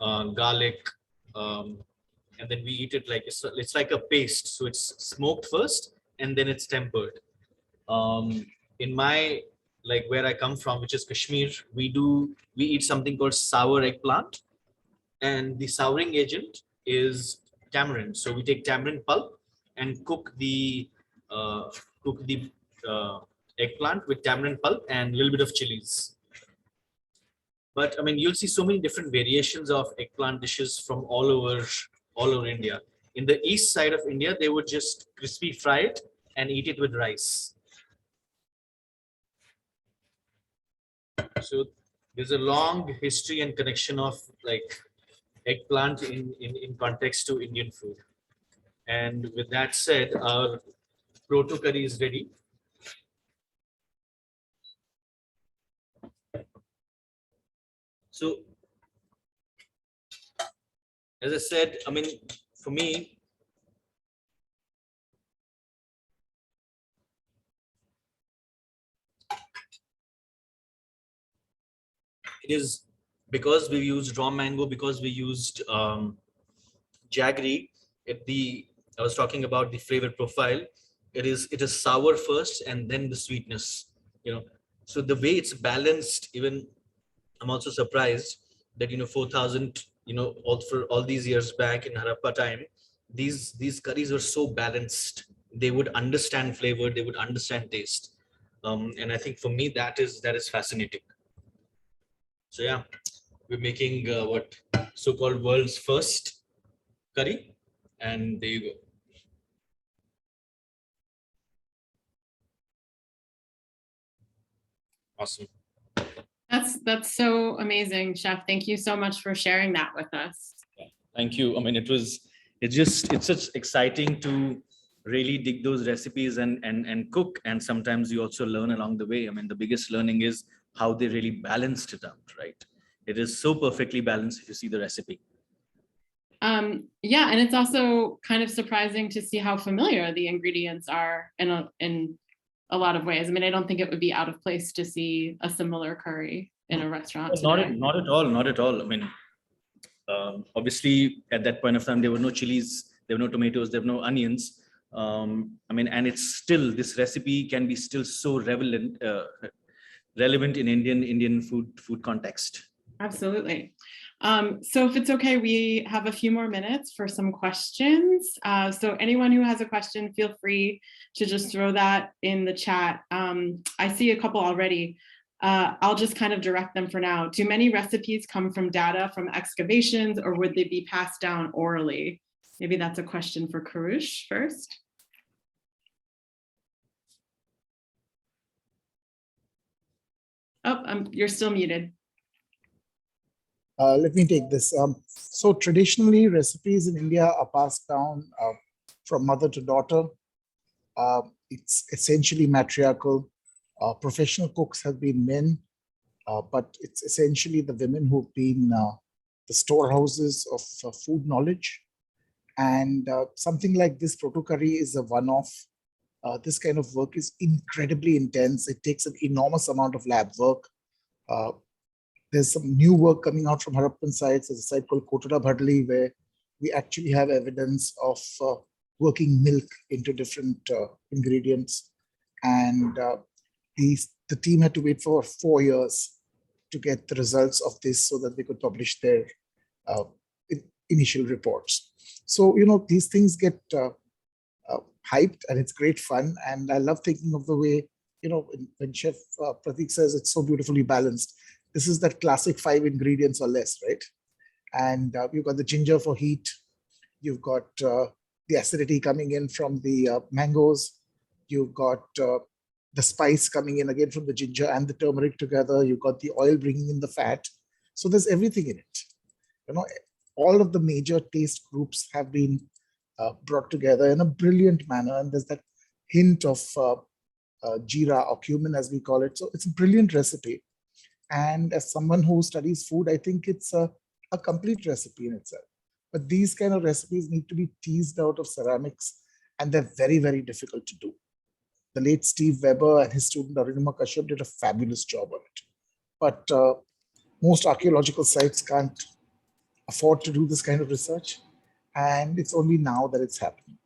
garlic, um, and then we eat it like it's like a paste. So it's smoked first and then it's tempered. In my like where I come from, which is Kashmir, we eat something called sour eggplant, and the souring agent is tamarind. So we take tamarind pulp and uh, cook the eggplant with tamarind pulp and a little bit of chilies. But you'll see so many different variations of eggplant dishes from all over all over India. In the east side of India, they would just crispy fry it and eat it with rice. So there's a long history and connection of like eggplant in context to Indian food. And with that said, our proto curry is ready. So, as I said, I mean, for me, it is because we used raw mango, because we used jaggery. I was talking about the flavor profile. It is sour first and then the sweetness. So the way it's balanced, even I'm also surprised that 4,000 for all these years back in Harappa time, these curries were so balanced. They would understand flavor, they would understand taste, and I think for me that is fascinating. So yeah, we're making what so-called world's first curry, and there you go. Awesome. That's so amazing, Chef. Thank you so much for sharing that with us. Thank you. I mean, it's such exciting to really dig those recipes and cook. And sometimes you also learn along the way. I mean, the biggest learning is how they really balanced it out, right? It is so perfectly balanced if you see the recipe. Yeah, and it's also kind of surprising to see how familiar the ingredients are in a lot of ways. I mean, I don't think it would be out of place to see a similar curry in a restaurant today. Not at all. Not at all. I mean, obviously, at that point of time, there were no chilies, there were no tomatoes, there were no onions. I mean, and it's still, this recipe can be still so relevant in Indian food context. Absolutely. So if it's okay, we have a few more minutes for some questions. So anyone who has a question, feel free to just throw that in the chat. I see a couple already. I'll just kind of direct them for now. Do many recipes come from data from excavations, or would they be passed down orally? Maybe that's a question for Kurush first. Oh, you're still muted. Let me take this. So traditionally, recipes in India are passed down from mother to daughter. It's essentially matriarchal. Professional cooks have been men, but it's essentially the women who've been the storehouses of food knowledge. And something like this proto curry is a one-off. This kind of work is incredibly intense. It takes an enormous amount of lab work. There's some new work coming out from Harappan sites. There's a site called Kotura Bhadli where we actually have evidence of working milk into different ingredients. And the team had to wait for 4 years to get the results of this so that they could publish their initial reports. So, these things get hyped and it's great fun. And I love thinking of the way, when Chef Prateek says it's so beautifully balanced, this is that classic 5 ingredients or less, right? And you've got the ginger for heat. You've got the acidity coming in from the mangoes. You've got the spice coming in again from the ginger and the turmeric together. You've got the oil bringing in the fat. So there's everything in it. All of the major taste groups have been brought together in a brilliant manner. And there's that hint of jeera or cumin, as we call it. So it's a brilliant recipe. And as someone who studies food, I think it's a complete recipe in itself. But these kind of recipes need to be teased out of ceramics, and they're very, very difficult to do. The late Steve Weber and his student Arunima Kashyap did a fabulous job on it. But most archaeological sites can't afford to do this kind of research. And it's only now that it's happening.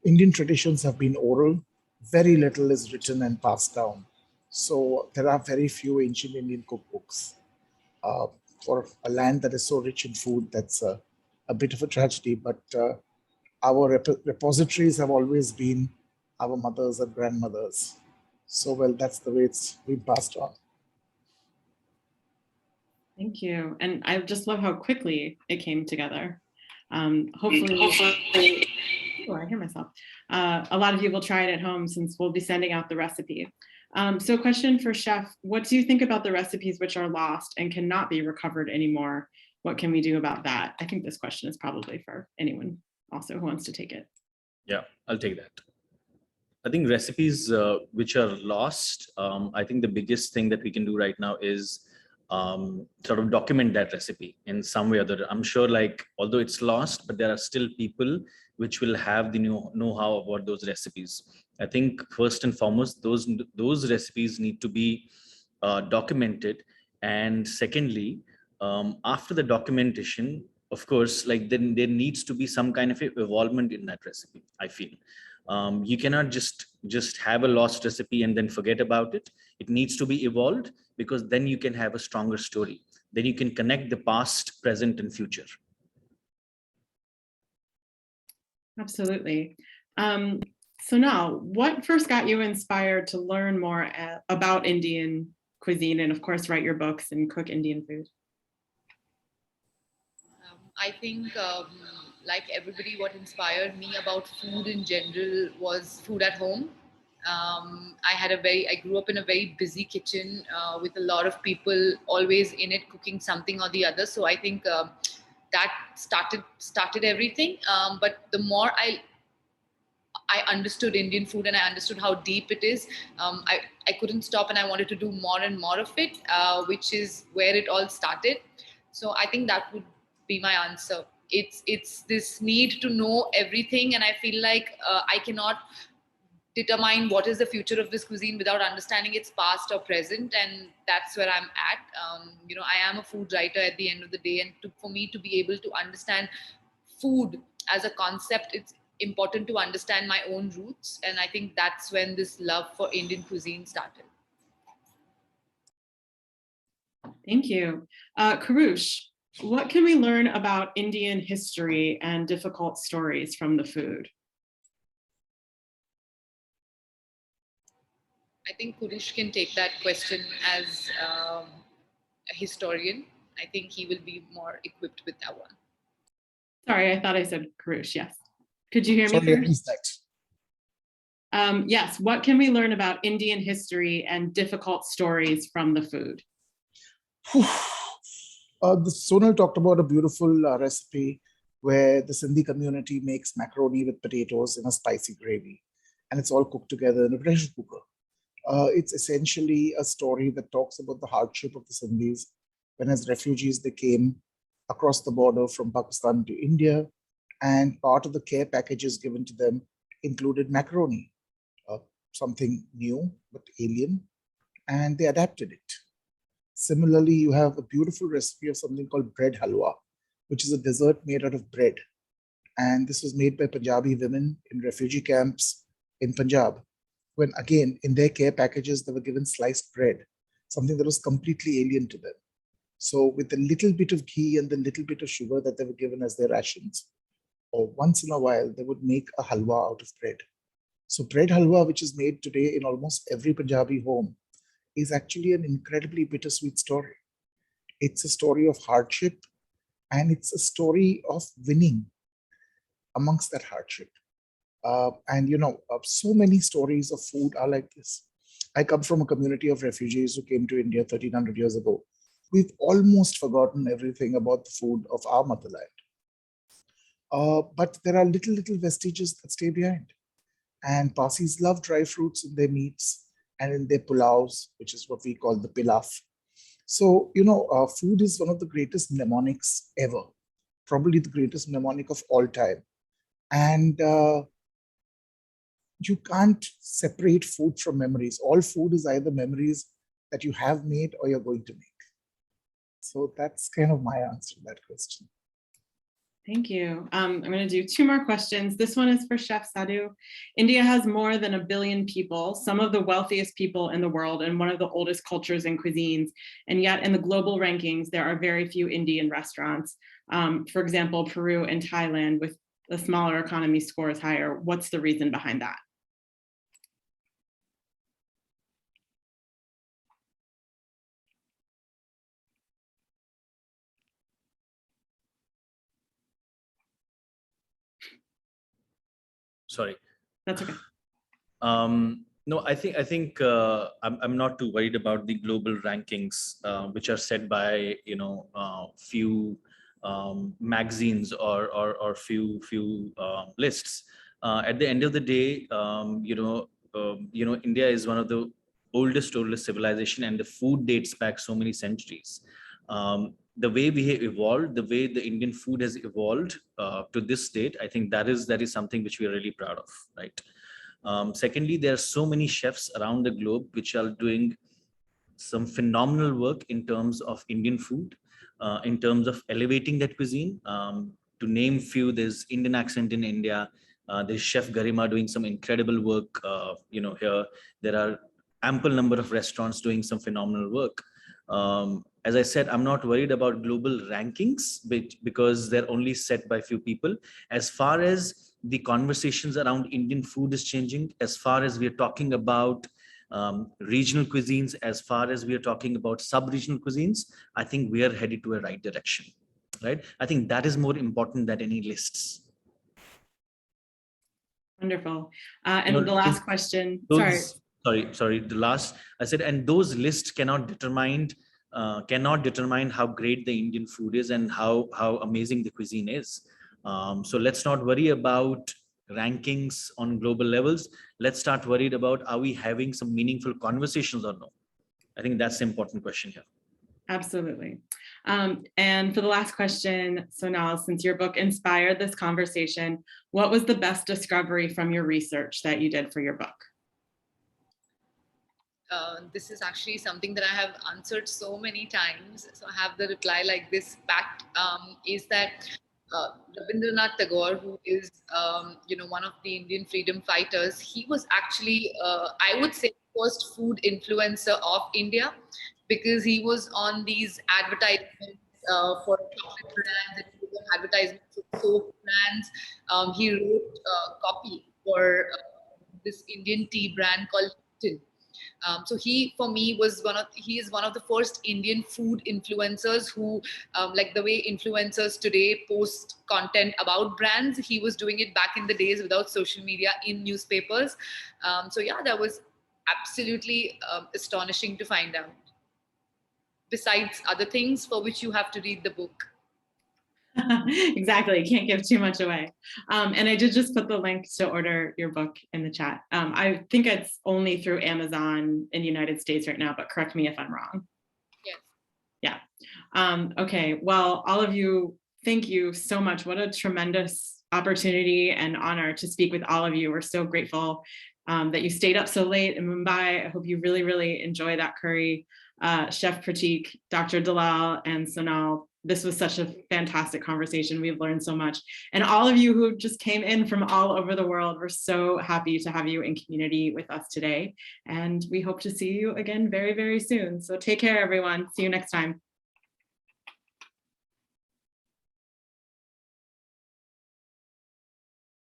Indian traditions have been oral. Very little is written and passed down. So there are very few ancient Indian cookbooks. For a land that is so rich in food, that's a bit of a tragedy. But our repositories have always been our mothers and grandmothers. So, well, that's the way it's been passed on. Thank you. And I just love how quickly it came together. Hopefully, oh, I hear myself. A lot of you will try it at home since we'll be sending out the recipe. So question for Chef, what do you think about the recipes which are lost and cannot be recovered anymore? What can we do about that? I think this question is probably for anyone also who wants to take it. Yeah, I'll take that. I think recipes which are lost, I think the biggest thing that we can do right now is sort of document that recipe in some way or other. I'm sure, like, although it's lost, but there are still people which will have the know-how about those recipes. I think first and foremost, those recipes need to be documented. And secondly, after the documentation, of course, like, then there needs to be some kind of evolvement in that recipe, I feel. You cannot just have a lost recipe and then forget about it. It needs to be evolved, because then you can have a stronger story. Then you can connect the past, present, and future. Absolutely. So now, what first got you inspired to learn more about Indian cuisine and, of course, write your books and cook Indian food? I think, like everybody, what inspired me about food in general was food at home. I grew up in a very busy kitchen with a lot of people always in it cooking something or the other. So I think that started everything. But the more I understood Indian food and I understood how deep it is, I couldn't stop and I wanted to do more and more of it, which is where it all started. So I think that would be my answer. It's this need to know everything, and I feel like I cannot determine what is the future of this cuisine without understanding its past or present, and that's where I'm at. I am a food writer at the end of the day, and for me to be able to understand food as a concept, it's important to understand my own roots, and I think that's when this love for Indian cuisine started. Thank you. Kurush, what can we learn about Indian history and difficult stories from the food? I think Kurush can take that question as a historian. I think he will be more equipped with that one. Sorry, I thought I said Kurush, yes. Could you hear me? Sorry, I missed that. Yes, what can we learn about Indian history and difficult stories from the food? The Sonal talked about a beautiful recipe where the Sindhi community makes macaroni with potatoes in a spicy gravy, and it's all cooked together in a pressure cooker. It's essentially a story that talks about the hardship of the Sindhis when, as refugees, they came across the border from Pakistan to India, and part of the care packages given to them included macaroni, something new but alien, and they adapted it. Similarly, you have a beautiful recipe of something called bread halwa, which is a dessert made out of bread. And this was made by Punjabi women in refugee camps in Punjab, when again, in their care packages, they were given sliced bread, something that was completely alien to them. So with a little bit of ghee and the little bit of sugar that they were given as their rations, or once in a while, they would make a halwa out of bread. So bread halwa, which is made today in almost every Punjabi home, is actually an incredibly bittersweet story. It's a story of hardship, and it's a story of winning amongst that hardship. So many stories of food are like this. I come from a community of refugees who came to India 1300 years ago. We've almost forgotten everything about the food of our motherland. But there are little vestiges that stay behind. And Parsis love dry fruits in their meats and in their pulaus, which is what we call the pilaf. So, food is one of the greatest mnemonics ever, probably the greatest mnemonic of all time. And you can't separate food from memories. All food is either memories that you have made or you're going to make. So that's kind of my answer to that question. Thank you. I'm going to do two more questions. This one is for Chef Sadhu. India has more than 1 billion people, some of the wealthiest people in the world, and one of the oldest cultures and cuisines. And yet in the global rankings, there are very few Indian restaurants. For example, Peru and Thailand, with the smaller economy, scores higher. What's the reason behind that? Sorry. That's okay. No, I think I'm not too worried about the global rankings, which are set by few magazines or few lists. At the end of the day, India is one of the oldest civilization, and the food dates back so many centuries. The way we have evolved, the way the Indian food has evolved to this state, I think that is something which we are really proud of, right? Secondly, there are so many chefs around the globe which are doing some phenomenal work in terms of Indian food, in terms of elevating that cuisine. To name few, there's Indian Accent in India. There's Chef Garima doing some incredible work. Here there are ample number of restaurants doing some phenomenal work. As I said, I'm not worried about global rankings, because they're only set by few people. As far as the conversations around Indian food is changing, as far as we are talking about regional cuisines, as far as we are talking about sub-regional cuisines, I think we are headed to a right direction, right? I think that is more important than any lists. Wonderful. And the last question, sorry, the last, I said, and those lists cannot determine how great the Indian food is and how amazing the cuisine is. So let's not worry about rankings on global levels. Let's start worried about, are we having some meaningful conversations or no? I think that's the important question here. Absolutely. And for the last question, Sonal, since your book inspired this conversation, what was the best discovery from your research that you did for your book? This is actually something that I have answered so many times. So I have the reply like this back, is that Rabindranath Tagore, who is, one of the Indian freedom fighters, he was actually, I would say, first food influencer of India, because he was on these advertisements for chocolate brands and advertisements for soap brands. He wrote copy for this Indian tea brand called Lipton. So he, for me, he is one of the first Indian food influencers who, like the way influencers today post content about brands, he was doing it back in the days without social media, in newspapers. So yeah, that was absolutely astonishing to find out. Besides other things for which you have to read the book. Exactly, can't give too much away. And I did just put the link to order your book in the chat. I think it's only through Amazon in the United States right now, but correct me if I'm wrong. Yes. Yeah. Okay, well, all of you, thank you so much. What a tremendous opportunity and honor to speak with all of you. We're so grateful that you stayed up so late in Mumbai. I hope you really, really enjoy that curry. Chef Prateek, Dr. Dalal, and Sonal, this was such a fantastic conversation. We've learned so much. And all of you who just came in from all over the world, we're so happy to have you in community with us today. And we hope to see you again very, very soon. So take care, everyone. See you next time.